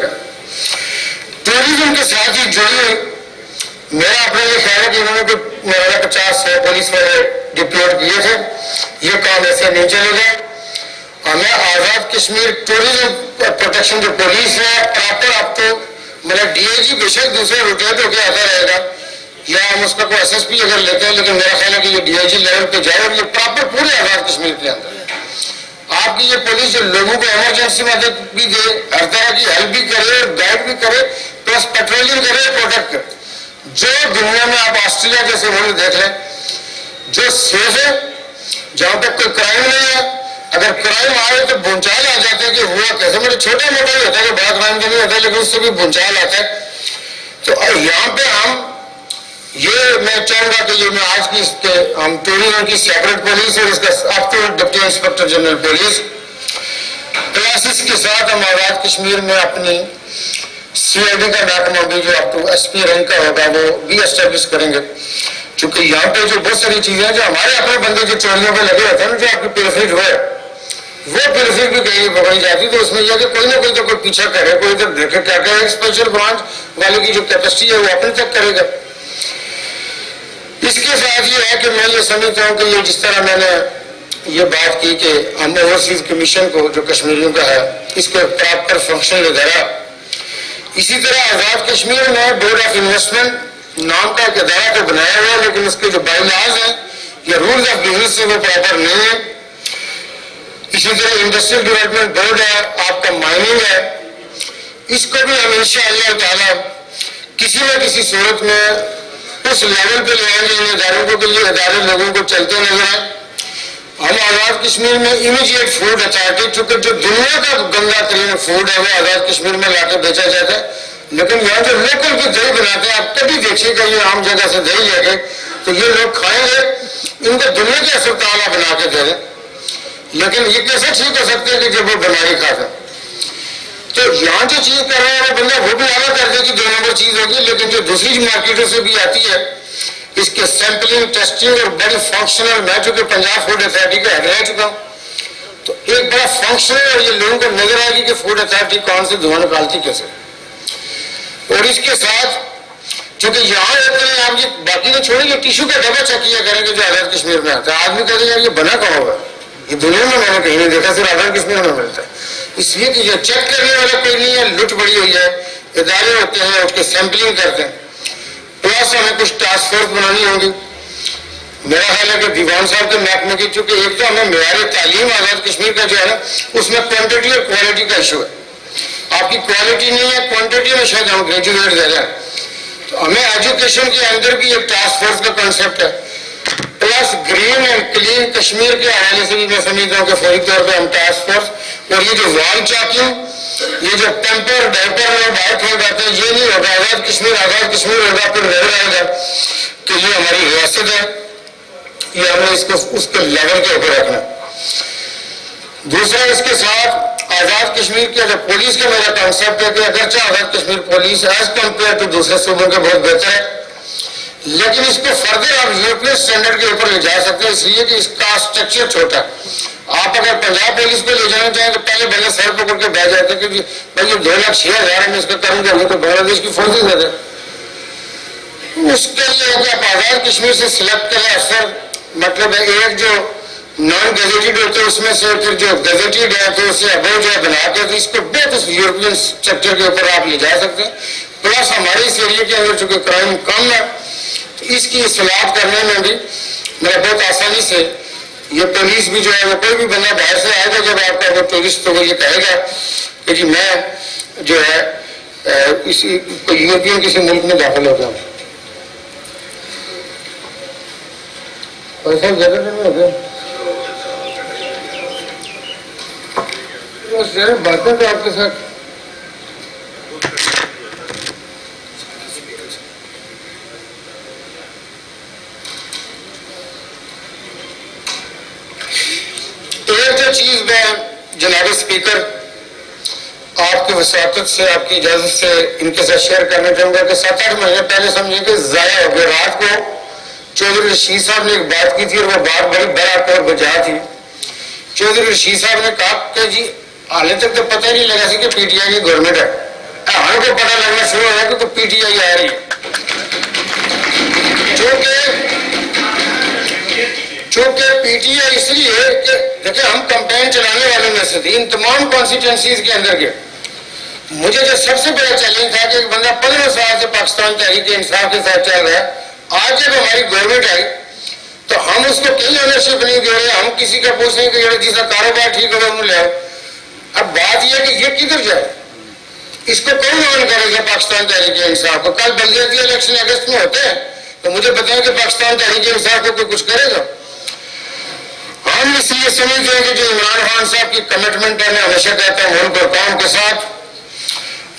ٹوریزم کے ساتھ ہی جڑی ہوئی میرا اپنا یہ خیال ہے کہ انہوں نے 50 پولیس والے ڈپلوڈ کیے تھے. یہ کام ایسے نہیں چلے گا. ہمیں آزاد کشمیر ٹوریزم پروٹیکشن جو پولیس ہے پراپر آپ کو مطلب ڈی اے جی بے شک دوسرے روٹیٹ ہو کے آتا رہے گا، یا ہم اس کا کوئی ایس ایس پی اگر لیتے ہیں، لیکن میرا خیال ہے کہ یہ ڈی اے جی لیول پہ جائے اور یہ پراپر پورے آزاد کشمیر کے اندر آپ کی یہ پولیس جو لوگوں کو ایمرجنسی مدد بھی دے، ہر طرح کی ہیلپ بھی کرے، گائیڈ بھی کرے، پلس پیٹرولنگ کرے، پروٹیکٹ کرے. جو دنیا میں آپ آسٹریلیا جیسے ملک دیکھ لیں جو سیف ہے، جہاں پہ کوئی کرائم نہیں ہے. اگر کرائم آئے تو بھونچال آ جاتے ہیں کہ ہوا کیسے، میرے چھوٹا موٹا ہی ہوتا ہے کہ بڑا کرائم تو نہیں ہوتا لیکن اس سے بھی بھونچال آتا ہے. تو یہاں پہ ہم یہ میں چاہوں گا کہ یہ میں آج کی ہم ٹوریزم کی سیپریٹ پولیس اور اس کا up to deputy inspector general police classes کے ساتھ ہم آزاد کشمیر میں اپنی سی آئی ڈی کا محکمہ بھی جو up to S P rank کا ہوگا وہ بھی اسٹیبلش کریں گے. چونکہ یہاں پہ جو بہت ساری چیزیں ہیں جو ہمارے اپنے بندے جو چوریوں پہ لگے ہوتے ہیں نا، جو آپ کی پیرفیٹ ہوئے وہ پیرفیٹ بھی کہیں پکڑی جاتی، تو اس میں یہ کہ کوئی نہ کوئی تو کوئی پیچھا کرے، کوئی ادھر دیکھے کیا کہ ایک اسپیشل برانچ والے کی جو کیپیسٹی ہے وہ اپنے تک کرے گا. اس کے ساتھ یہ ہے کہ میں یہ سمجھتا ہوں کہ یہ جس طرح میں نے یہ بات کی کہ ہم اوورسیز کمیشن کو جو کشمیریوں کا ہے اس کو پراپر فنکشن وغیرہ، اسی طرح آزاد کشمیر میں بورڈ آف انویسٹمنٹ نام کا ایک ادارہ تو بنایا ہوا ہے، لیکن اس کے جو بائی لاز ہیں یا رولز آف بزنس سے وہ پراپر نہیں ہے. اسی طرح انڈسٹریل ڈیولپمنٹ بورڈ ہے، آپ کا مائننگ ہے، اس کو بھی ہم انشاءاللہ تعالی کسی نہ کسی صورت میں اس لیول پہ لے آئیں گے ان اداروں کو کہ یہ ادارے لوگوں کو چلتے نظر آئیں. ہم آزاد کشمیر میں امیڈیٹ فوڈ اتھارٹی، چونکہ جو دنیا کا گندا ترین فوڈ ہے وہ آزاد کشمیر میں لا کے بیچا جاتا ہے، لیکن یہاں جو لوکل کی دہی بناتے ہیں آپ کبھی دیکھیے گا یہ عام جگہ سے دہی لے کے تو یہ لوگ کھائیں گے، ان کو دنیا کے اسپتال بنا کے دے دیں، لیکن یہ کیسے ٹھیک ہو سکتے ہیں کہ جب وہ بیماری کھاتے ہیں. تو یہاں جو چیز کر رہے ہیں وہ بندہ وہ بھی اعلیٰ کر دے کہ 2 نمبر چیز ہوگی، لیکن جو دوسری مارکیٹوں سے بھی آتی ہے اس کے سیمپلنگ ٹیسٹنگ اور بڑی فنکشنل، میں چونکہ پنجاب فوڈ اتھارٹی کا ہیڈ رہ چکا ہوں تو ایک بڑا فنکشنل، اور یہ لوگوں کو نظر آئے گی کہ فوڈ اتھارٹی کون سے دھواں نکالتی کیسے. اور اس کے ساتھ چونکہ یہاں ہوتے ہیں آپ یہ باقی نہ چھوڑیں، یہ ٹیشو کا ڈبا چیک کیا کریں گے جو آزاد کشمیر میں آتا ہے. آدمی کہتے ہیں یار یہ بنا کہاں ہوگا، یہ دنیا میں نے کہیں نہیں دیکھا، صرف آزاد کشمیر میں ملتا ہے. اس لیے کہ یہ چیک کرنے والا کوئی نہیں ہے، لٹ بڑی ہوئی ہے، ادارے ہوتے ہیں اس کے سیمپلنگ کرتے ہیں. پلس ہمیں کچھ ٹاسک فورس بنانی ہوگی. میرا خیال ہے کہ دیوان صاحب کے محکمے کی، چونکہ ایک تو ہمیں معیار تعلیم آزاد کشمیر کا جو ہے نا اس میں کوانٹٹی اور کوالٹی کا ایشو ہے. آپ کی کوالٹی نہیں ہے، کوانٹٹی میں شاید ہم گریجویٹ زیادہ ہیں. تو ہمیں ایجوکیشن کے اندر بھی ایک ٹاسک فورس کا کنسیپٹ ہے. Plus green and clean Kashmir کے حوالے سے بھی میں سمجھتا ہوں کہ فوری طور پہ ہم ٹاسک فورس، اور یہ جو وال چاکنگ، یہ جو ٹیمپر ڈائپر اور ڈائٹ ہو جاتے ہیں یہ نہیں ہوگا. آزاد کشمیر ہوگا، پھر نظر آئے گا کہ یہ ہماری ریاست ہے، یہ ہم نے اس کو اس کے لیول کے اوپر رکھنا. دوسرا اس کے ساتھ آزاد کشمیر کی اگر پولیس کا میرا کانسیپٹ ہے کہ اگرچہ Azad Kashmir police as compare to دوسرے صوبوں کے بہت بہتر ہے، لیکن اس کو فردر آپ یورپین اسٹینڈرڈ کے اوپر لے جا سکتے ہیں، اس لیے کہ اس کا اسٹرکچر چھوٹا ہے. آپ اگر پنجاب پولیس کو لے جانا چاہیں تو پہلے بندے سر پکڑ کے بیٹھ جاتے ہیں کہ بھائی یہ 2,06,000 میں اس کا کروں گا، وہ تو بنگلہ دیش کی فورسز زیادہ. اس کے لیے کہ آپ آزاد کشمیر سے سلیکٹ کریں افسر، مطلب ہے ایک جو نان گیزیٹڈ ہوتے ہیں اس میں سے پھر جو گیزیٹڈ ہے تو اس سے ابو جو ہے بنا کے، تو اس کو بہت اس یورپین اسٹرکچر کے اوپر آپ لے جا سکتے ہیں. پلس ہمارے اس ایریے کے اندر چونکہ کرائم کم ہے تو اس کی اصلاحات کرنے میں بھی میرا بہت آسانی سے یہ پولیس بھی جو ہے وہ کوئی بھی بندہ باہر سے آئے گا جب آپ کا وہ ٹورسٹ تو وہ یہ کہے گا کہ جی میں جو ہے یورپین کسی ملک میں داخل ہو گیا ہوں. زیادہ دن میں ہو گیا باتیں تو آپ کے ساتھ ایک جو چیز میں جناب اسپیکر آپ کی وساطت سے آپ کی اجازت سے ان کے ساتھ شیئر کرنا چاہوں گا کہ 7-8 مہینے پہلے سمجھیں کہ ضائع ہو گیا. رات کو چودھری رشید صاحب نے ایک بات کی تھی اور وہ بات بڑی بڑا طور بجا تھی. چودھری رشید صاحب نے کہا کہ جی حالے تک تو پتہ ہی نہیں لگا سی کہ پی ٹی آئی کی گورنمنٹ ہے. ہم کو پتہ لگنا شروع ہوا کہ پی ٹی آئی آ رہی ہے. چونکہ پی ٹی آئی اس لیے کہ دیکھیں ہم کمپین چلانے والوں میں سے تھے ان تمام کانسٹیٹوئنسیز کے اندر کے. مجھے جو سب سے بڑا چیلنج تھا کہ ایک بندہ 15 سال سے پاکستان تحریک انصاف کے ساتھ چل رہا ہے. آج جب ہماری گورنمنٹ آئی تو ہم اس کو کہیں اونرشپ نہیں دے رہے. ہم کسی کا پوچھ نہیں کہ جس کا کاروبار ٹھیک ہوگا انہوں لے آؤ. اب بات یہ ہے کہ یہ کدھر جائے, اس کو کون آن کرے گا پاکستان تحریک انصاف کو؟ کل بلدیاتی الیکشن اگست میں ہوتے ہیں تو مجھے بتائیں کہ پاکستان تحریک انصاف کو کوئی کچھ کرے گا؟ ہم اس لیے سمجھتے ہیں کہ جو عمران خان صاحب کی کمٹمنٹ ہے, میں ہمیشہ کہتا ہوں ملک اور قوم کے ساتھ,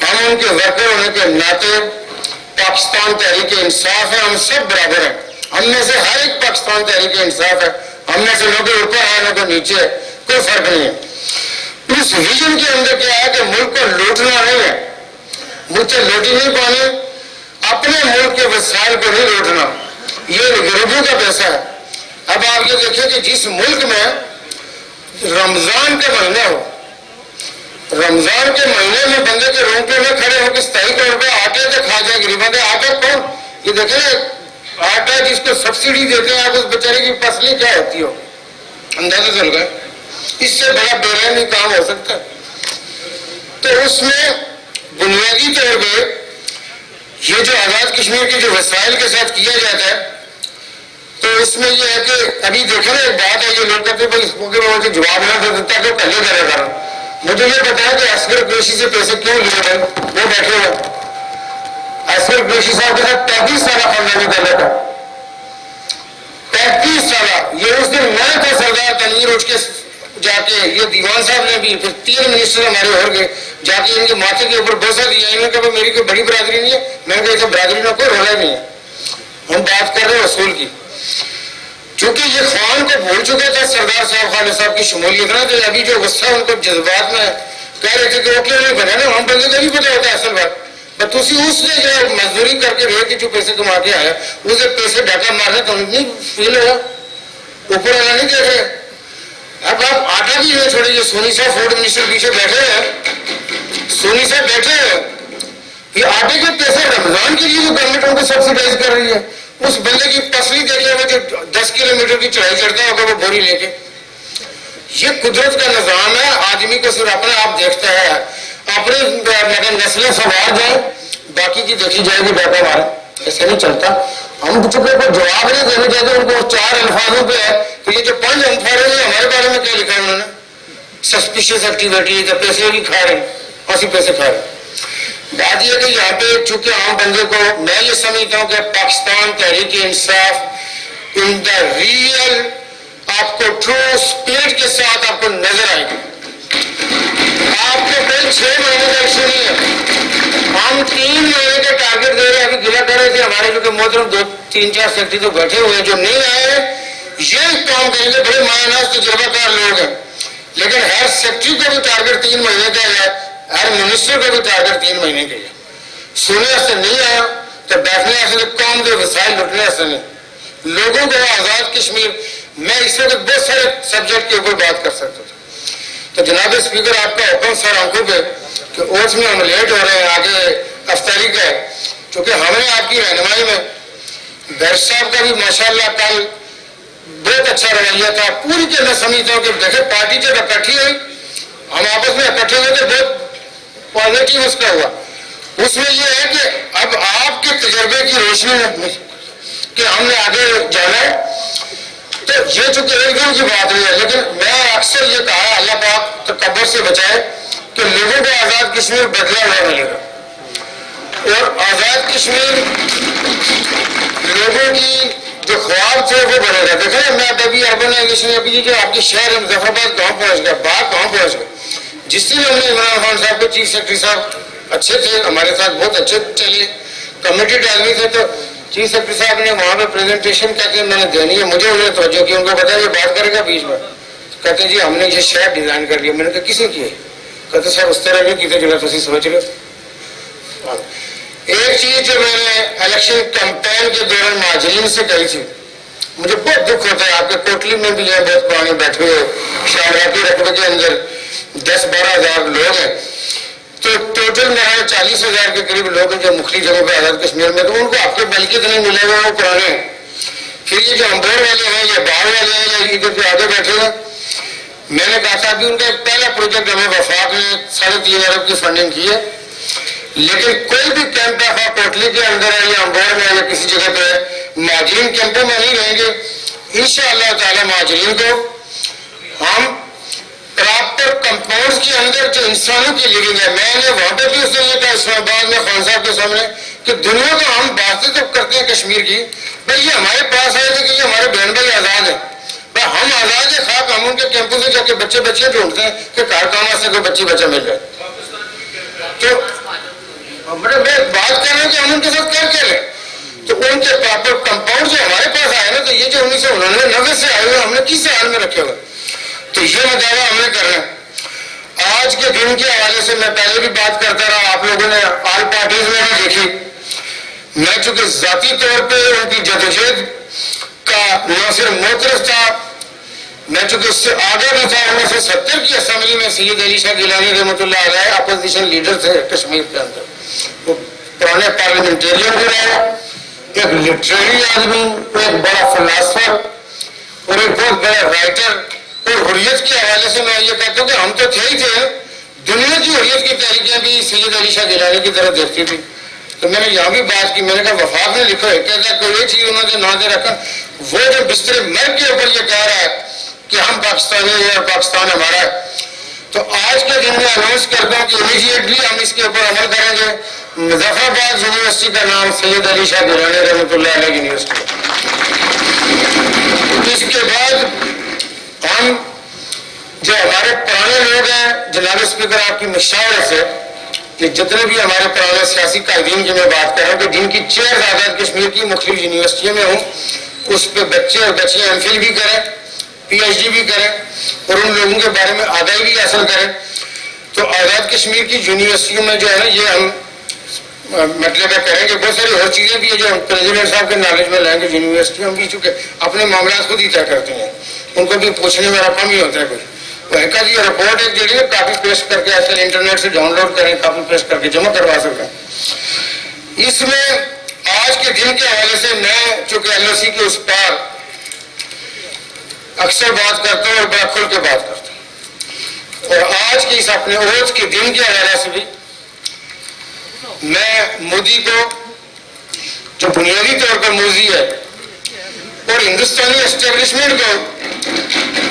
ہم ان کے ورکر ہونے کے ناطے پاکستان تحریک انصاف ہے, ہم سب برابر ہیں. ہم میں سے ہر ایک پاکستان تحریک انصاف ہے. ہم میں سے نہ کوئی اوپر ہے نہ کوئی نیچے ہے, کوئی فرق نہیں ہے. اس ویژن کے اندر کیا ہے کہ ملک کو لوٹنا نہیں ہے, ملک سے لوٹی نہیں پانی, اپنے ملک کے وسائل کو نہیں لوٹنا. یہ غریبوں کا پیسہ ہے. اب آپ یہ دیکھیں کہ جس ملک میں رمضان کے مہینے ہو, رمضان کے مہینے میں بندے کے رونگٹے میں کھڑے ہو کہ 27 کروڑ روپے آٹے سے کھا جائے غریبوں کے. آٹا کون؟ یہ دیکھیں آٹا جس کو سبسڈی دیتے ہیں, آپ اس بیچارے کی فصلیں کیا ہوتی ہو, اندازہ چل گئے. اس سے بڑا بے رحمی کام ہو سکتا ہے. تو اس میں بنیادی طور پہ یہ جو آزاد کشمیر کے جو وسائل کے ساتھ کیا جاتا ہے تو اس میں یہ ہے کہ ابھی دیکھیں نا ایک بات ہے, یہ لوگ کہتے ہیں اس موقع میں مجھے جواب نہ دے دیتا کہ پہلے کرے گا. مجھے یہ بتایا کہ اصغر قریشی سے پیسے کیوں لیے گئے, وہ بیٹھے ہوئے. اصغر قریشی صاحب کے ساتھ 35 سالہ خاندانی تعلق ہے, 35 سالہ. یہ اس دن میں تھا سردار تنویر اٹھ کے جا کے, یہ دیوان صاحب نے بھی, پھر 3 منسٹر ہمارے اور گئے, جا کے ان کے ماتھے کے اوپر بوسہ دیا. انہوں نے کہا میری کوئی بڑی برادری نہیں ہے. میں نے کہا برادری میں کوئی رولا نہیں ہے, ہم بات کر رہے ہیں اصول کی. چونکہ یہ خوان کو بھول چکا تھا سردار صاحب خالد صاحب کی شمولیت نا, تو ابھی جو غصہ ان کو جذبات میں کہہ رہے تھے کہ وہ کیوں نہیں بنا نا, ہم بندے کو بھی پتہ ہوتا ہے اصل بات. بس اس نے جو ہے مزدوری کر کے رہے کہ جو پیسے کما کے آیا اسے پیسے ڈاکہ مارنا تو نہیں فیل ہوا, اوپر والا نہیں دیکھ رہے. اب آپ آٹا بھی نہیں چھوڑیے. سونی صاحب فوڈ منسٹر پیچھے بیٹھے ہیں, سونی صاحب بیٹھے ہیں, یہ آٹے کے پیسے رمضان کے لیے جو گورنمنٹ ان کو سبسڈائز کر رہی ہے. اس بندے کی پسلی دیکھے وہ جو 10 کلومیٹر کی چڑھائی چڑھتا ہوگا وہ بوری لے کے. یہ قدرت کا نظام ہے. آدمی کو صرف اپنا آپ دیکھتا ہے, اپنے نسلیں سوار جائیں, باقی کی دیکھی جائے گی بیٹا ہمارا. ایسے نہیں چلتا. ہم چونکہ کوئی جواب نہیں دینا چاہتے, ان کو 4 الفاظوں پہ ہے کہ یہ جو 5 ہم کھا رہے ہیں ہمارے بارے میں کیا لکھا ہے انہوں نے, سسپیشیس ایکٹیویٹی, تو پیسے بھی کھا رہے ہیں, اسی پیسے کھا رہے ہیں. بات یہ کہ یہاں پہ چونکہ عام بندے کو میں یہ سمجھتا ہوں کہ پاکستان تحریک انصاف ان دا ریئل آپ کو ٹرو اسپرٹ کے ساتھ آپ کو نظر آئے گی. آپ کو کوئی 6 مہینے کا ایشو نہیں ہے. ہم 3 مہینے کا ٹارگیٹ دے رہے ہیں. ابھی گلا کر رہے تھے ہمارے جو کہ محترم 2-3-4 سیکٹری تو بیٹھے ہوئے جو نہیں آئے یہ کام کریں گے. بڑے مایاناز تجربہ کار لوگ ہیں, لیکن ہر سیکٹری کو بھی ٹارگیٹ 3 مہینے کا ہے, ہر منسٹر کو بھی ٹارگیٹ 3 مہینے کے لیے. سننے سے نہیں آیا تو بیٹھنے سے قوم کے وسائل لٹنے سے نہیں. لوگوں کو آزاد کشمیر, میں اس وقت بہت سارے سبجیکٹ کے اوپر بات کر سکتا تھا. تو جناب اسپیکر آپ کا حکم سر آنکھوں پہ کہ اوٹس میں ہم لیٹ ہو رہے ہیں, آگے افطاری کا ہے. چونکہ ہم نے آپ کی رہنمائی میں بیرس صاحب کا بھی ماشاءاللہ کل بہت اچھا رویہ تھا. پوری کے میں سمجھتا ہوں کہ دیکھیں پارٹی جب اکٹھی ہوئی, ہم آپس میں اکٹھے ہوئے تو بہت پازیٹیو اس کا ہوا. اس میں یہ ہے کہ اب آپ کے تجربے کی روشنی میں کہ ہم نے آگے جانا ہے, تو یہ چونکہ ایک دن کی بات ہوئی ہے, لیکن میں اکثر یہ کہا اللہ پاک تکبر سے بچائے کہ لوگوں کو آزاد کشمیر بدلا ہوا ملے گا اور آزاد کشمیر لوگوں کی جو خواب تھے وہ بنے گا. دیکھیں میں ابھی اربن ایجوکیشن ابھی جو آپ کے شہر مظفر آباد کہاں پہنچ گیا, بات کہاں پہنچ گیا. جس سے ہم نے عمران خان صاحب کو چیف سیکرٹری صاحب اچھے تھے, ہمارے ساتھ بہت اچھے چلے, کمیٹیڈ آدمی تھے, تو چیف سیکرٹری صاحب نے وہاں پہ پریزنٹیشن کہتے ہیں میں نے دینی ہے, مجھے انہوں نے توجہ کی, ان کو پتا یہ بات کرے گا بیچ میں, کہتے ہیں جی ہم نے یہ شہر ڈیزائن کر لیا. میں نے کہا کسی کی ہے؟ کہتے صاحب اس طرح نہیں کیتے جو تھی سمجھ رہے. ایک چیز جو میں نے الیکشن کیمپین کے دوران مہاجرین سے کہی تھی, مجھے بہت دکھ ہوتا ہے, آپ کے کوٹلی میں بھی ہیں بہت پرانے بیٹھے ہوئے شاہراتی رقبے کے اندر 10-12 ہزار لوگ ہیں, تو ٹوٹل میں 40,000 کے قریب لوگ ہیں جو مختلف جگہوں پہ آزاد کشمیر میں, تو ان کو آپ کے بل کے نہیں ملے گا, وہ پرانے ہیں. پھر یہ جو امبور والے ہیں یا باغ والے ہیں یا ادھر پہ آگے بیٹھے ہیں, میں نے کہا تھا ابھی ان کا ایک پہلا پروجیکٹ ہمیں وفاق نے 3.5 ارب کی فنڈنگ کی ہے, لیکن کوئی بھی کیمپ ہے کوٹلی کے اندر ہے یا امبور میں یا کسی جگہ پہ مہاجرین کیمپوں میں نہیں رہیں گے. انشاءاللہ تعالی مہاجرین کو ہم پراپر کمپاؤنڈز کے اندر جو انسانوں کی لیونگ ہے, میں نے وہاں پہ بھی اس نے یہ کہا اسلام آباد میں خان صاحب کے سامنے کہ دنیا کو ہم باتیں تو کرتے ہیں کشمیر کی, بھائی یہ ہمارے پاس آئے تھے کہ یہ ہمارے بہن بھائی آزاد ہیں, بھائی ہم آزاد ہیں, خواب ہم ان کے کیمپوں سے جا کے بچے بچیاں ڈھونڈتے ہیں کہ کارخانہ سے کوئی بچی بچہ مل جائے. تو میں بات کر رہا ہوں کہ ہم ان کے ساتھ کیا لیں, تو ان کے پراپر کمپاؤنڈ جو ہمارے پاس آئے نا, تو یہ جو 1999 سے آئے ہوئے ہم نے کس حال میں رکھے ہوئے, تو یہ مطالبہ ہم نے کرنا ہے. آج کے دن کے حوالے سے میں پہلے بھی بات کرتا رہا, آپ لوگوں نے آل پارٹیز میں بھی دیکھی, میں چونکہ ذاتی طور پہ ان کی جدوجہد کا نہ صرف معترف تھا, میں چونکہ اس سے آگے بھی تھا. 1970 کی اسمبلی میں سید علی شاہ گیلانی رحمۃ اللہ علیہ اپوزیشن لیڈر تھے کشمیر کے اندر, وہ پرانے پارلیمنٹیرین بھی رہے, ایک لٹریری آدمی, ایک بڑا فلاسفر اور ایک بہت بڑا رائٹر. اور حریت کے حوالے سے میں یہ کہتا ہوں کہ ہم تو تھے ہی تھے, دنیا کی حریت کی تحریکیں بھی سید علی شاہ گیلانی کی طرف دیکھتی تھی. تو میں نے یہاں بھی بات کی, میں نے کہا وفاق نے لکھا ہے, کہتا ہے کوئی چیز انہوں نے نہ دے رکھا, وہ جو بستر مرگ کے اوپر یہ کہہ رہا ہے کہ ہم پاکستانی ہیں اور پاکستان ہمارا ہے, تو آج کے دن میں اناؤنس کرتا ہوں کہ امیڈیٹلی ہم اس کے اوپر عمل کریں گے. مظفر آباد یونیورسٹی کا نام سید علی شاہ گیلانی رحمۃ اللہ علیہ یونیورسٹی. اس کے بعد ہم جو ہمارے پرانے لوگ ہیں, جناب اسپیکر آپ کی مشاورت سے کہ جتنے بھی ہمارے پرانے سیاسی قائدین کی میں بات کر رہا ہوں کہ جن کی چیئر آزاد کشمیر کی مختلف یونیورسٹیوں میں ہوں, اس پہ بچے اور بچیاں ایم فل بھی کریں, پی ایچ ڈی بھی کریں اور ان لوگوں کے بارے میں آگاہی بھی حاصل کریں. تو آزاد کشمیر کی یونیورسٹیوں میں جو ہے نا یہ ہم مطلب کریں گے. بہت ساری اور چیزیں بھی ہیں جو ہم پریزیڈنٹ صاحب کے نالج میں لائیں گے. یونیورسٹیوں بھی چونکہ اپنے معاملات خود ہی طے کرتے ہیں, ان کو بھی پوچھنے میں رقم ہی ہوتا ہے. کوئی کا یہ رپورٹ ایک جگہ کاپی پیسٹ کر کے آج کل انٹرنیٹ سے ڈاؤن لوڈ کریں, کاپی پیسٹ کر کے جمع کروا سکتے ہیں. اس میں آج کے دن کے حوالے سے میں چونکہ ایل او سی کے اس پار اکثر بات کرتا ہوں اور بڑا کھل کے بات کرتا ہوں, اور آج کے اس اپنے عہد کے دن کے حوالے سے بھی میں مودی کو جو بنیادی طور پر موذی ہے اور ہندوستانی اسٹیبلشمنٹ کو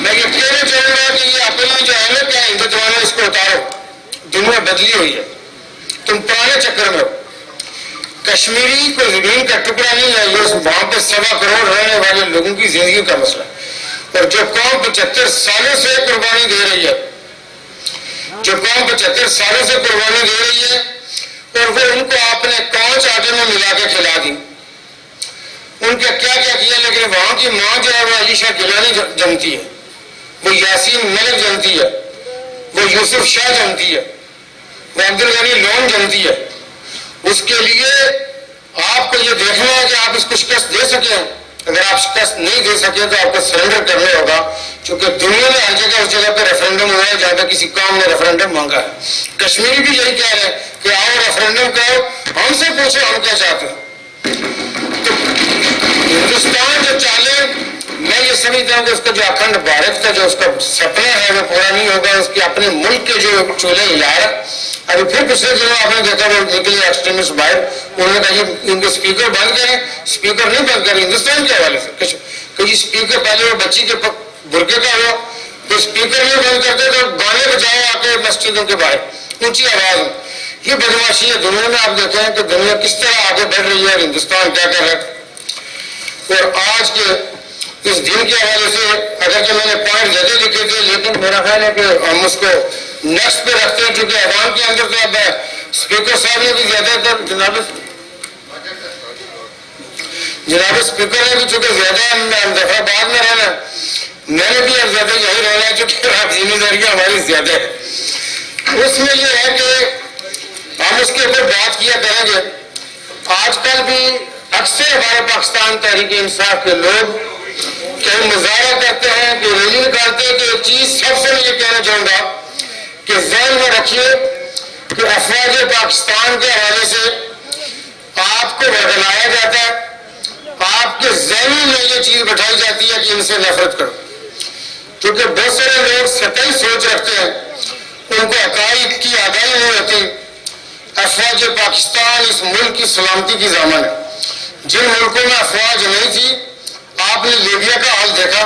میں یہ کہنا چاہوں گا کہ یہ اپنی جو ہے نا کیا ہندوتوانہ اس کو اتارو, دنیا بدلی ہوئی ہے, تم پرانے چکر میں ہو. کشمیری کوئی زمین کا ٹکڑا نہیں ہے, یہ وہاں پہ 1.25 کروڑ رہنے والے لوگوں کی زندگی کا مسئلہ, اور جو قوم 75 سالوں سے قربانی دے رہی ہے, جو قوم 75 سالوں سے قربانی دے رہی ہے, اور وہ ان کو آپ نے کانچ آٹے میں ملا کے کھلا دی, ان کا کیا کیا, لیکن وہاں کی ماں جو ہے وہ علی شاہ گیلانی جمتی ہے, وہ یاسین ملک جمتی ہے, وہ یوسف شاہ جمتی ہے, وہ عبدالغنی لون جمتی ہے. اس کے لیے آپ کو یہ دیکھنا ہے کہ آپ اس کو شکست دے سکیں. اگر آپ شکست نہیں دے سکیں تو آپ کو سرنڈر کرنا ہوگا, چونکہ دنیا میں ہر جگہ اس جگہ پہ ریفرنڈم ہوا ہے جہاں پہ کسی قوم نے ریفرنڈم مانگا ہے. کشمیری بھی یہی کہہ رہے ہیں کہ آؤ ریفرنڈم کرو, ہم سے پوچھو ہم کیا چاہتے ہیں. تو ہندوستان جو چالے, میں یہ سمجھتا ہوں کہ اس کا جو اکھنڈ بھارت کا جو اس کا سپنا ہے وہ پورا نہیں ہوگا. اس کے اپنے ملک کے جو چولہے ہلا رہا, ابھی پھر پچھلے دنوں آپ نے دیکھا وہ نکلے ایکسٹریمسٹ باہر, انہوں نے کہا جی ان کے اسپیکر بند کریں. اسپیکر نہیں بند کریں ہندوستان کے حوالے سے کہ جی اسپیکر پہلے وہ بچی کے برقعے کا ہوا, تو اسپیکر نہیں بند کرتے تو گانے بجاؤ آ کے مسجدوں کے باہر. اونچی آواز میں. یہ بدماشی ہے دنیا میں. آپ دیکھیں کہ دنیا کس طرح آگے بڑھ رہی ہے اور ہندوستان کیا کر رہا ہے. اور آج کے اس دن کے حوالے سے اگرچہ میں نے پوائنٹ زیادہ لکھے تھے لیکن میرا خیال ہے کہ ہم اس کو نیکسٹ پہ رکھتے ہیں کیونکہ عوام کے اندر تو اب اسپیکر صاحب نے بھی زیادہ تر جناب اسپیکر نے بھی چونکہ زیادہ دفعہ بعد میں رہنا میں نے بھی اب زیادہ یہی رہنا ہے چونکہ آپ ذمہ داریاں ہماری زیادہ ہے. اس میں یہ ہے کہ ہم اس کے اوپر بات کیا کریں گے. آج کل بھی اکثر ہمارے پاکستان تحریک انصاف کے لوگ کہیں مظاہرہ کرتے ہیں کہ ریلی نکالتے ہیں. کہ ایک چیز سب سے میں یہ کہنا چاہوں گا کہ ذہن میں رکھیے کہ افواج پاکستان کے حوالے سے آپ کو بھڑکایا جاتا ہے. آپ کے ذہن میں یہ چیز بٹھائی جاتی ہے کہ ان سے نفرت کرو. کیونکہ بہت سارے لوگ سطحی سوچ رکھتے ہیں, ان کو حقائق کی آگاہی نہیں ہوتی. افواج پاکستان اس ملک کی سلامتی کی ضامن ہے. جن ملکوں میں افواج نہیں تھی, آپ نے لیبیا کا حال دیکھا,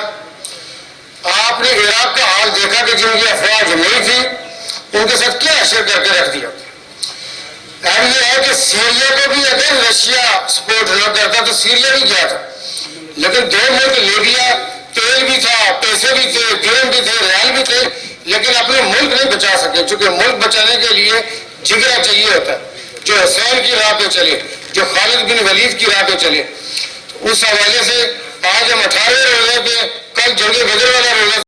آپ نے عراق کا حال دیکھا کہ جن کی افواج نہیں تھی ان کے ساتھ کیا اشر کر کے رکھ دیا. اب یہ ہے کہ سیریا کو بھی اگر رشیا سپورٹ نہ کرتا تو سیریا بھی کیا تھا. لیکن دو ملک لیبیا, تیل بھی تھا, پیسے بھی تھے, درہم بھی تھے, ریال بھی تھے, لیکن اپنے ملک نہیں بچا سکے. چونکہ ملک بچانے کے لیے جگرا چاہیے ہوتا ہے, جو حسین کی راہ پہ چلے, جو خالد بن ولید کی راہ پہ چلے. اس حوالے سے آج ہم 18 روزے پہ, کل جنگ بدر والا روزہ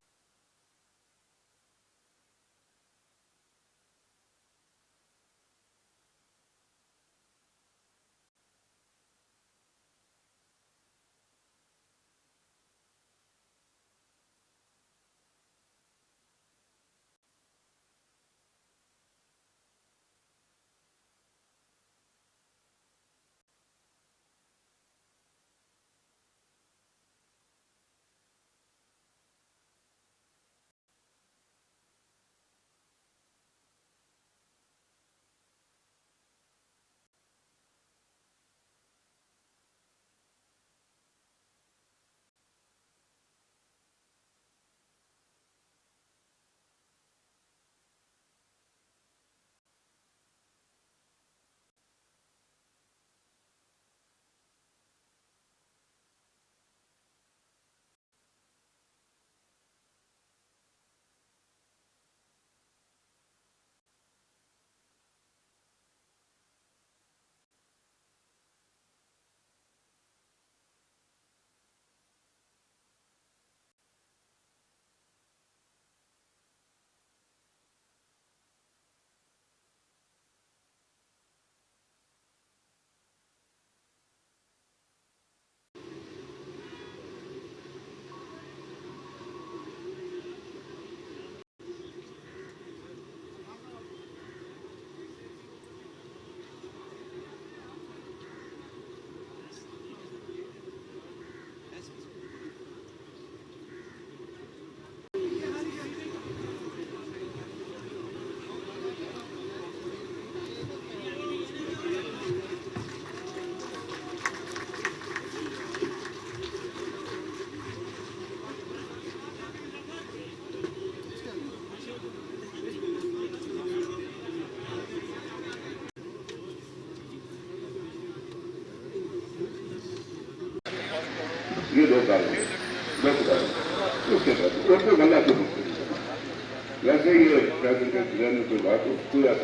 یہ دو کارن اس کے بعد اور تو غلط ہے. ویسے یہ کوئی بات ہو کوئی ایسا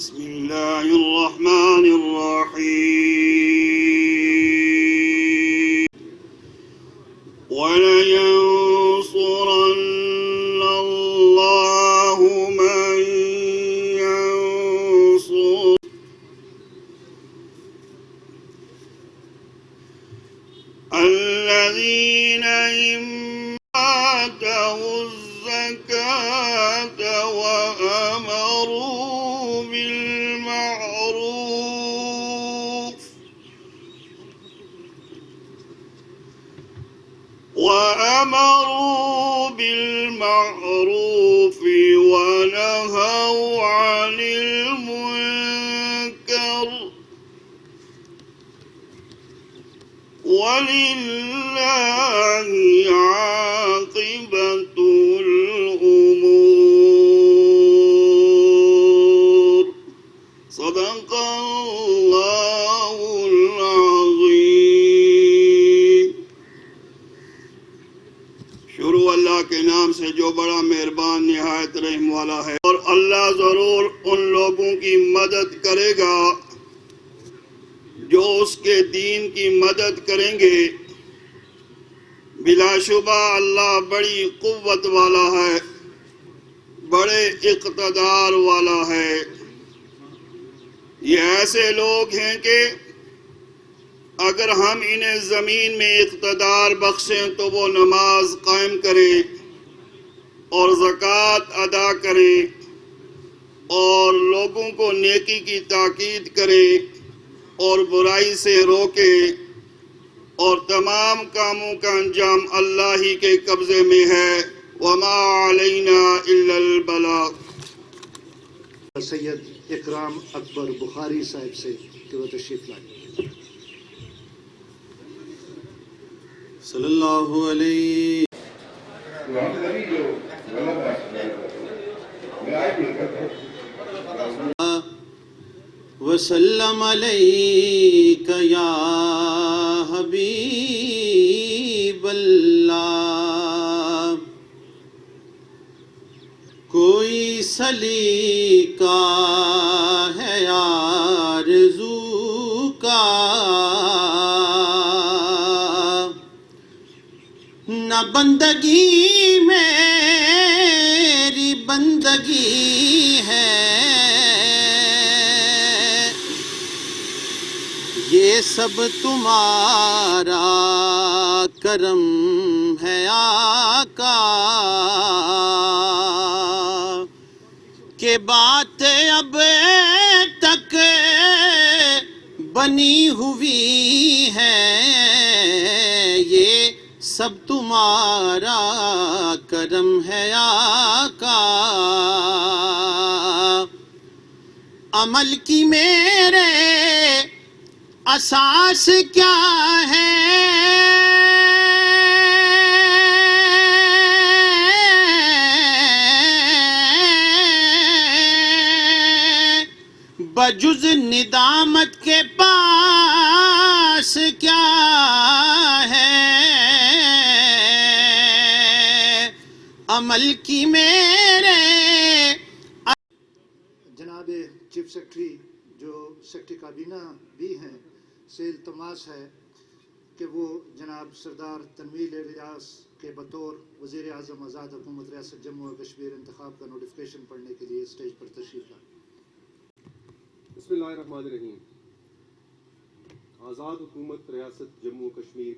بسم الله الرحمن الرحيم ولينصرن الله من ينصر الذين إن آتوا الزكاة وأمروا بالمعروف ونهوا عن المنكر ولله عاقبة الأمور صدق الله العظيم. شروع اللہ کے نام سے جو بڑا مہربان نہایت رحم والا ہے، اور اللہ ضرور ان لوگوں کی مدد کرے گا جو اس کے دین کی مدد کریں گے. بلا شبہ اللہ بڑی قوت والا ہے، بڑے اقتدار والا ہے. یہ ایسے لوگ ہیں کہ اگر ہم انہیں زمین میں اقتدار بخشیں تو وہ نماز قائم کریں اور زکوٰۃ ادا کریں اور لوگوں کو نیکی کی تاکید کریں اور برائی سے روکیں، اور تمام کاموں کا انجام اللہ ہی کے قبضے میں ہے. وما علینا الا البلاغ. سید اکرام اکبر بخاری صاحب سے کہ وہ تشریف لائیں. صلی اللہ علیہ وسلم علیک یا حبیب اللہ. کوئی سلیقہ ہے آرزو کا، نہ بندگی میری بندگی ہے، یہ سب تمہارا کرم ہے آقا. کہ بات اب تک بنی ہوئی ہے، یہ سب تمہارا کرم ہے آقا. عمل کی میرے اساس کیا ہے، بجز ندامت کے پاس کیا ہے. عمل کی میرے جناب چیف سیکرٹری جو سیکرٹری کابینہ بھی ہیں سے التماس ہے کہ وہ جناب سردار تنویر الیاس کے بطور وزیر اعظم آزاد حکومت ریاست جموں و کشمیر انتخاب کا نوٹیفیکیشن پڑھنے کے لیے اسٹیج پر تشریف لائیں. بسم اللہ الرحمن الرحیم. آزاد حکومت ریاست جموں و کشمیر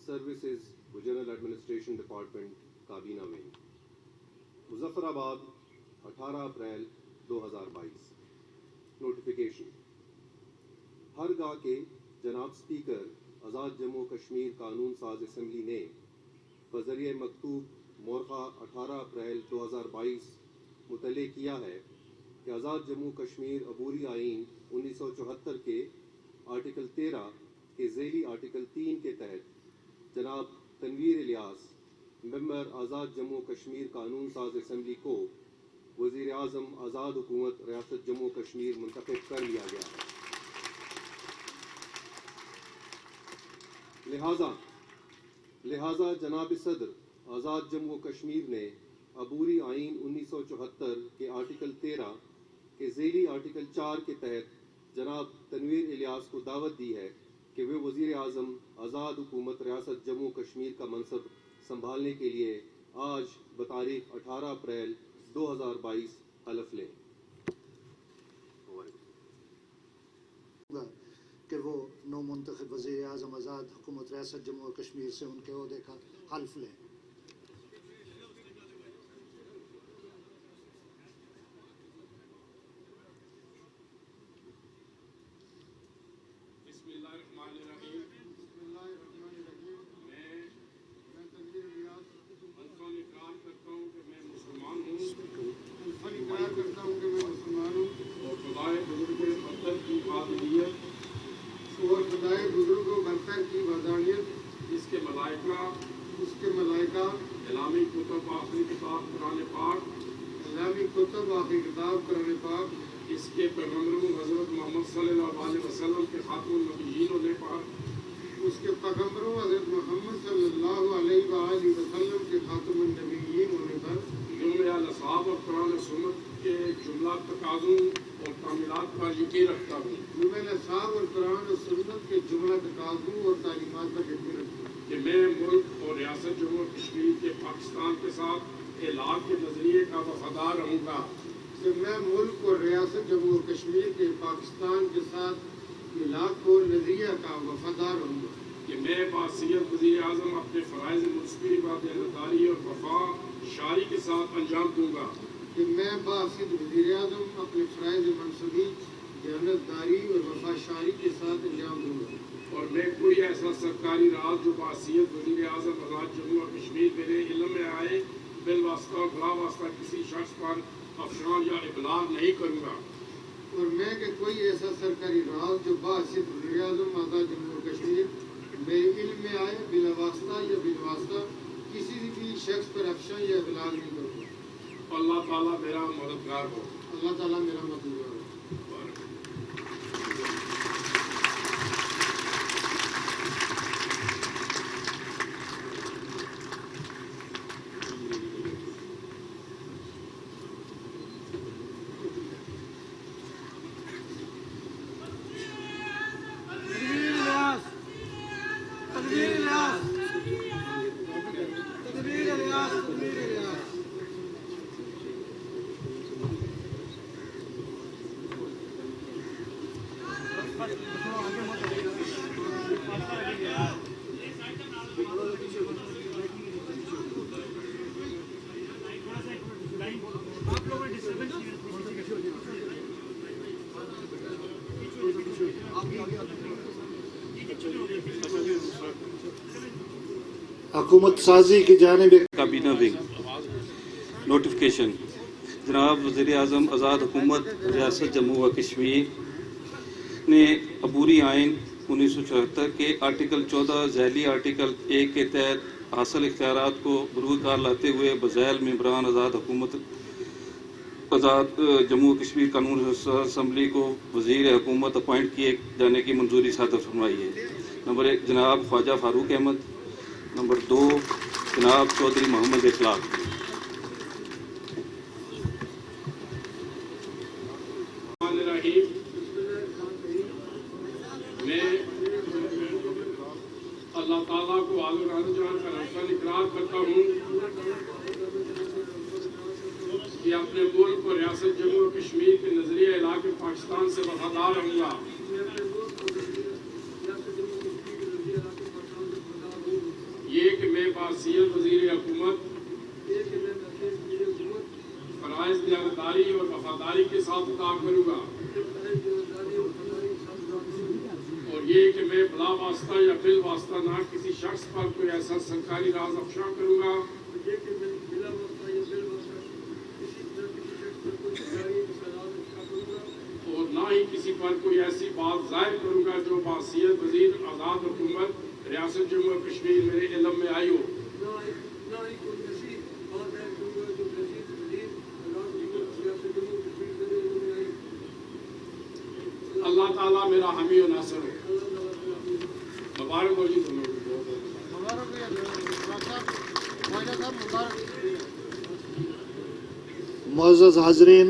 سروسز و جنرل ایڈمنسٹریشن ڈپارٹمنٹ کابینہ ونگ، مظفر آباد، 18 اپریل 2022. نوٹیفیکیشن. ہرگاہ کے جناب اسپیکر آزاد جموں و کشمیر قانون ساز اسمبلی نے بذریعہ مکتوب مورخہ 18 اپریل 2022 مطلع کیا ہے کہ آزاد جموں کشمیر عبوری آئین 1974 کے آرٹیکل 13 کے ذیلی آرٹیکل 3 کے تحت جناب تنویر الیاس ممبر آزاد جموں کشمیر قانون ساز اسمبلی کو وزیر اعظم آزاد حکومت ریاست جموں کشمیر منتخب کر لیا گیا ہے. لہٰذا جناب صدر آزاد جموں کشمیر نے عبوری آئین 1974 کے آرٹیکل 13 کہ ذیلی آرٹیکل 4 کے تحت جناب تنویر الیاس کو دعوت دی ہے کہ وہ وزیر اعظم آزاد حکومت ریاست جموں کشمیر کا منصب سنبھالنے کے لیے آج بتاریخ 18 اپریل 2022 حلف لیں۔ کہ وہ نو منتخب وزیر اعظم آزاد حکومت ریاست جموں و کشمیر سے ان کے عہدے کا حلف لیں۔ بسم اللہ الرحمن الرحیم۔ میں تنویر الیاس الفاظ اقرار کرتا ہوں کہ میں مسلمان ہوں اور خدائے بزرگ برتر کی قابلیت اور خدائے بزرگ و برتر کی وحدانیت اس کے ملائکہ اعلامی کتب آخری کتاب قرآن پاک اس کے پیغمبروں حضرت محمد صلی اللہ علیہ وسلم کے خاتم النبیین ہونے پر اس کے پیغمبروں حضرت محمد صلی اللہ علیہ وآلہ وسلم کے خاتم النبیین ہونے پر جملہ الاصحاب اور قرآن و سنت کے جملہ تقاضوں اور تعمیلات پر یقین رکھتا ہوں۔ جملہ الاصحاب اور قرآن و سنت کے جملہ تقاضوں اور تعلیمات پر یقین رکھتا ہوں کہ میں ملک اور ریاست جموں و کشمیر کے پاکستان کے ساتھ اعلاق کے نظریے کا وفادار رہوں گا کہ میں ملک اور ریاست جموں و کشمیر کے پاکستان کے ساتھ اعلاق اور نظریہ کا وفادار رہوں گا کہ میں بحیثیت وزیر اعظم اپنے فرائض منصبی و دیانتداری اور وفا شاری کے ساتھ انجام دوں گا کہ میں بحیثیت وزیر اعظم اپنے فرائض منصبی دیانتداری اور وفا شاری کے ساتھ انجام دوں گا اور میں کوئی ایسا سرکاری راز جو بحیثیت وزیر اعظم آزاد جموں و کشمیر میرے علم میں آئے بالواسطہ اور بلا واسطہ کسی شخص پر افشان یا ابلاغ نہیں کروں گا اور میں کہ کوئی ایسا سرکاری راز جو بحیثیت وزیر اعظم آزاد جموں و کشمیر میرے علم میں آئے بلا واسطہ یا بالواسطہ کسی بھی شخص پر افشان یا ابلاغ نہیں کروں گا۔ اللہ تعالیٰ میرا مددگار ہو۔ اللہ تعالیٰ میرا مددگار ہو۔ حکومت سازی کی جانب کابینہ ونگ نوٹیفکیشن جناب وزیر اعظم آزاد حکومت ریاست جموں و کشمیر نے عبوری آئین 1974 کے آرٹیکل 14 ذیلی آرٹیکل 1 کے تحت حاصل اختیارات کو بروئے کار لاتے ہوئے بذیل ممبران آزاد حکومت آزاد جموں و کشمیر قانون اسمبلی کو وزیر حکومت اپوائنٹ کیے جانے کی منظوری صادر فرمائی ہے۔ نمبر 1 جناب خواجہ فاروق احمد، نمبر 2 جناب چودھری محمد اخلاق۔ میں اللہ تعالیٰ کو عالم جان کا رفتہ اقرار کرتا ہوں کہ اپنے ملک اور ریاست جموں و کشمیر کے نظریہ علاقے پاکستان سے وفادار رہوں گا۔ یہ کہ میں بحیثیت وزیر حکومت فرائض دیانتداری اور وفاداری کے ساتھ ادا کروں گا اور یہ کہ میں بلا واسطہ یا بال واسطہ نہ کسی شخص پر کوئی ایسا سرکاری راز افشا کروں گا اور نہ ہی کسی پر کوئی ایسی بات ظاہر کروں گا جو بحیثیت وزیر آزاد حکومت ریاست جموں و کشمیر میرے علم میں آئی ہو۔ اللہ تعالیٰ میرا حامی و ناصر ہو۔ مبارک ہو جی تم لوگوں کو۔ معزز حاضرین،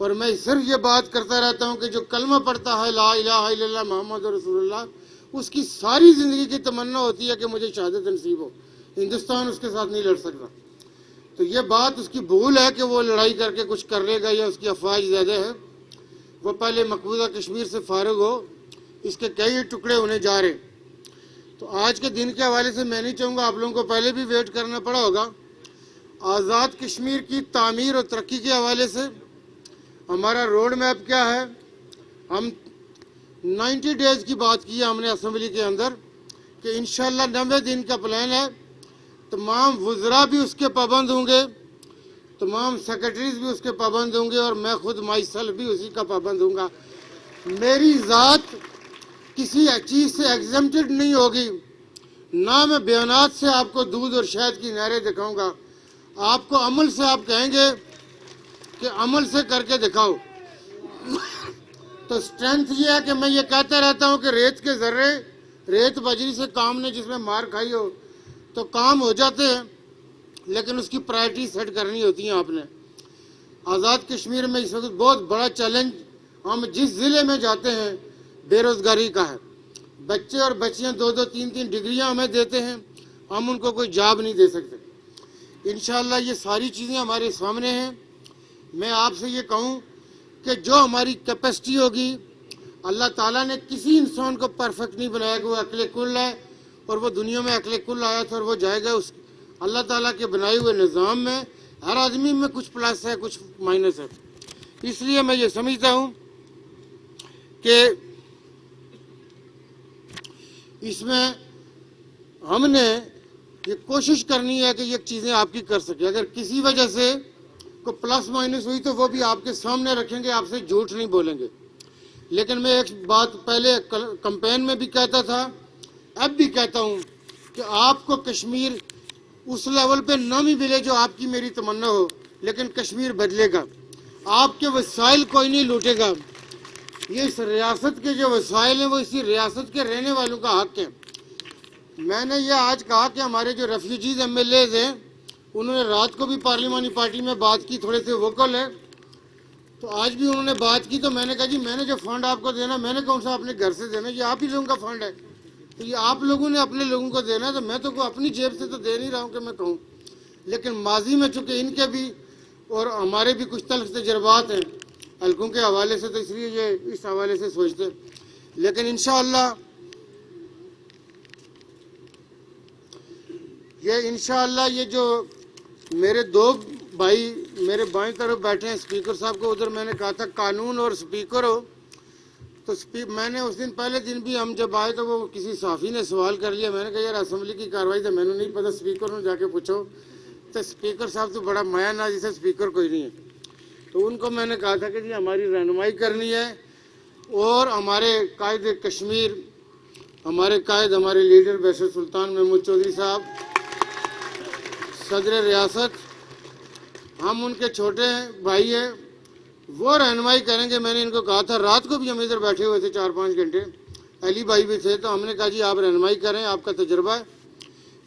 اور میں صرف یہ بات کرتا رہتا ہوں کہ جو کلمہ پڑھتا ہے لا الہ الا اللہ محمد رسول اللہ، اس کی ساری زندگی کی تمنا ہوتی ہے کہ مجھے شہادت نصیب ہو، ہندوستان اس کے ساتھ نہیں لڑ سکتا۔ تو یہ بات اس کی بھول ہے کہ وہ لڑائی کر کے کچھ کر لے گا یا اس کی افواج زیادہ ہے۔ وہ پہلے مقبوضہ کشمیر سے فارغ ہو، اس کے کئی ٹکڑے ہونے جا رہے۔ تو آج کے دن کے حوالے سے میں نہیں چاہوں گا، آپ لوگوں کو پہلے بھی ویٹ کرنا پڑا ہوگا، آزاد کشمیر کی تعمیر اور ترقی کے حوالے سے ہمارا روڈ میپ کیا ہے۔ ہم 90 ڈیز کی بات کی ہے ہم نے اسمبلی کے اندر کہ انشاءاللہ 90 دن کا پلان ہے، تمام وزراء بھی اس کے پابند ہوں گے، تمام سیکرٹریز بھی اس کے پابند ہوں گے، اور میں خود مائی سیلف بھی اسی کا پابند ہوں گا۔ میری ذات کسی چیز سے ایگزمپٹڈ نہیں ہوگی، نہ میں بیانات سے آپ کو دودھ اور شہد کی نہریں دکھاؤں گا، آپ کو عمل سے آپ کہیں گے کہ عمل سے کر کے دکھاؤ۔ تو سٹرینتھ یہ ہے کہ میں یہ کہتا رہتا ہوں کہ ریت کے ذرے، ریت بجری سے کام نے جس میں مار کھائی ہو تو کام ہو جاتے ہیں، لیکن اس کی پرائرٹی سیٹ کرنی ہوتی ہیں آپ نے۔ آزاد کشمیر میں اس وقت بہت بڑا چیلنج ہم جس ضلع میں جاتے ہیں بے روزگاری کا ہے۔ بچے اور بچیاں 2-2 3-3 ڈگریاں ہمیں دیتے ہیں، ہم ان کو کوئی جاب نہیں دے سکتے۔ انشاءاللہ یہ ساری چیزیں ہمارے سامنے ہیں۔ میں آپ سے یہ کہوں کہ جو ہماری کیپیسٹی ہوگی، اللہ تعالیٰ نے کسی انسان کو پرفیکٹ نہیں بنایا کہ وہ عقل کل ہے، اور وہ دنیا میں عقل کل آیا تھا اور وہ جائے گا۔ اس اللہ تعالیٰ کے بنائے ہوئے نظام میں ہر آدمی میں کچھ پلس ہے کچھ مائنس ہے۔ اس لیے میں یہ سمجھتا ہوں کہ اس میں ہم نے یہ کوشش کرنی ہے کہ یہ چیزیں آپ کی کر سکیں۔ اگر کسی وجہ سے کوئی پلس مائنس ہوئی تو وہ بھی آپ کے سامنے رکھیں گے، آپ سے جھوٹ نہیں بولیں گے۔ لیکن میں ایک بات پہلے کمپین میں بھی کہتا تھا، اب بھی کہتا ہوں کہ آپ کو کشمیر اس لیول پہ نہ بھی ملے جو آپ کی میری تمنا ہو، لیکن کشمیر بدلے گا۔ آپ کے وسائل کوئی نہیں لوٹے گا۔ یہ اس ریاست کے جو وسائل ہیں وہ اسی ریاست کے رہنے والوں کا حق ہے۔ میں نے یہ آج کہا کہ ہمارے جو ریفیوجیز ایم ایل ایز ہیں، انہوں نے رات کو بھی پارلیمانی پارٹی میں بات کی، تھوڑے سے ووکل ہے، تو آج بھی انہوں نے بات کی۔ تو میں نے کہا جی میں نے جو فنڈ آپ کو دینا، میں نے کون سا اپنے گھر سے دینا، یہ آپ ہی لوگوں کا فنڈ ہے، تو یہ آپ لوگوں نے اپنے لوگوں کو دینا ہے، تو میں تو کوئی اپنی جیب سے تو دے نہیں رہا ہوں کہ میں کہوں۔ لیکن ماضی میں چونکہ ان کے بھی اور ہمارے بھی کچھ تلخ تجربات ہیں حلقوں کے حوالے سے، تو اس لیے یہ اس حوالے سے سوچتے۔ لیکن انشاءاللہ یہ جو میرے دو بھائی میرے بائیں طرف بیٹھے ہیں، اسپیکر صاحب کو ادھر میں نے کہا تھا قانون اور اسپیکر ہو، تو میں نے اس دن پہلے دن بھی ہم جب آئے تو وہ کسی صحافی نے سوال کر لیا، میں نے کہا یار اسمبلی کی کارروائی تو میں نے نہیں پتہ، اسپیکر نے جا کے پوچھو، تو اسپیکر صاحب تو بڑا مایا نا جیسے اسپیکر کوئی نہیں ہے۔ تو ان کو میں نے کہا تھا کہ جی ہماری رہنمائی کرنی ہے، اور ہمارے قائد کشمیر، ہمارے قائد، ہمارے لیڈر بیشر سلطان محمود چودھری صاحب صدر ریاست، ہم ان کے چھوٹے بھائی ہیں، وہ رہنمائی کریں گے۔ میں نے ان کو کہا تھا، رات کو بھی ہم ادھر بیٹھے ہوئے تھے 4-5 گھنٹے، علی بھائی بھی تھے، تو ہم نے کہا جی آپ رہنمائی کریں، آپ کا تجربہ ہے،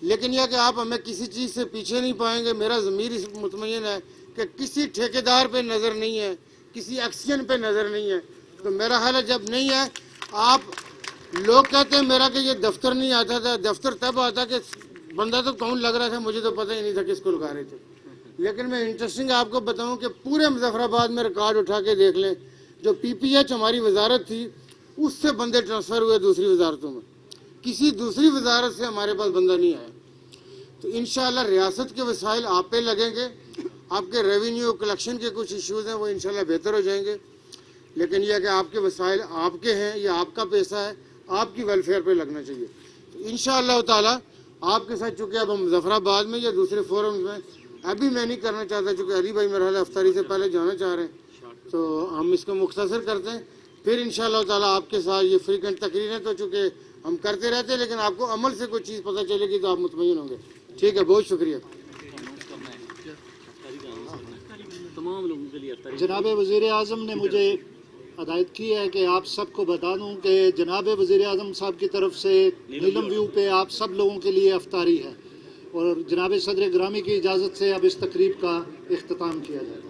لیکن یہ کہ آپ ہمیں کسی چیز سے پیچھے نہیں پائیں گے۔ میرا ضمیر اس مطمئن ہے کہ کسی ٹھیکیدار پہ نظر نہیں ہے، کسی ایکشن پہ نظر نہیں ہے۔ تو میرا حال ہے جب نہیں ہے، آپ لوگ کہتے ہیں میرا کہ یہ دفتر نہیں آتا تھا، دفتر تب آتا کہ بندہ تو کون لگ رہا تھا، مجھے تو پتہ ہی نہیں تھا کس کو لگا رہے تھے۔ لیکن میں انٹرسٹنگ آپ کو بتاؤں کہ پورے مظفر آباد میں ریکارڈ اٹھا کے دیکھ لیں، جو پی پی ایچ ہماری وزارت تھی اس سے بندے ٹرانسفر ہوئے دوسری وزارتوں میں، کسی دوسری وزارت سے ہمارے پاس بندہ نہیں آیا۔ تو انشاءاللہ ریاست کے وسائل آپ پہ لگیں گے، آپ کے ریونیو کلیکشن کے کچھ ایشوز ہیں وہ انشاءاللہ بہتر ہو جائیں گے، لیکن یہ کہ آپ کے وسائل آپ کے ہیں، یہ آپ کا پیسہ ہے، آپ کی ویلفیئر پہ لگنا چاہیے۔ تو انشاءاللہ تعالیٰ آپ کے ساتھ، چونکہ اب ہم مظفر آباد میں یا دوسرے فورمز میں ابھی میں نہیں کرنا چاہتا، چونکہ علی بھائی میرا حال افطاری سے پہلے جانا چاہ رہے ہیں، تو ہم اس کو مختصر کرتے ہیں، پھر انشاءاللہ تعالیٰ آپ کے ساتھ یہ فریکوینٹ تقریریں تو چونکہ ہم کرتے رہتے ہیں، لیکن آپ کو عمل سے کوئی چیز پتہ چلے گی تو آپ مطمئن ہوں گے۔ ٹھیک ہے، بہت شکریہ۔ جناب وزیر اعظم نے مجھے ہدایت کی ہے کہ آپ سب کو بتا دوں کہ جناب وزیر اعظم صاحب کی طرف سے نیلم ویو پہ آپ سب لوگوں کے لیے افطاری ہے، اور جناب صدر گرامی کی اجازت سے اب اس تقریب کا اختتام کیا جائے گا۔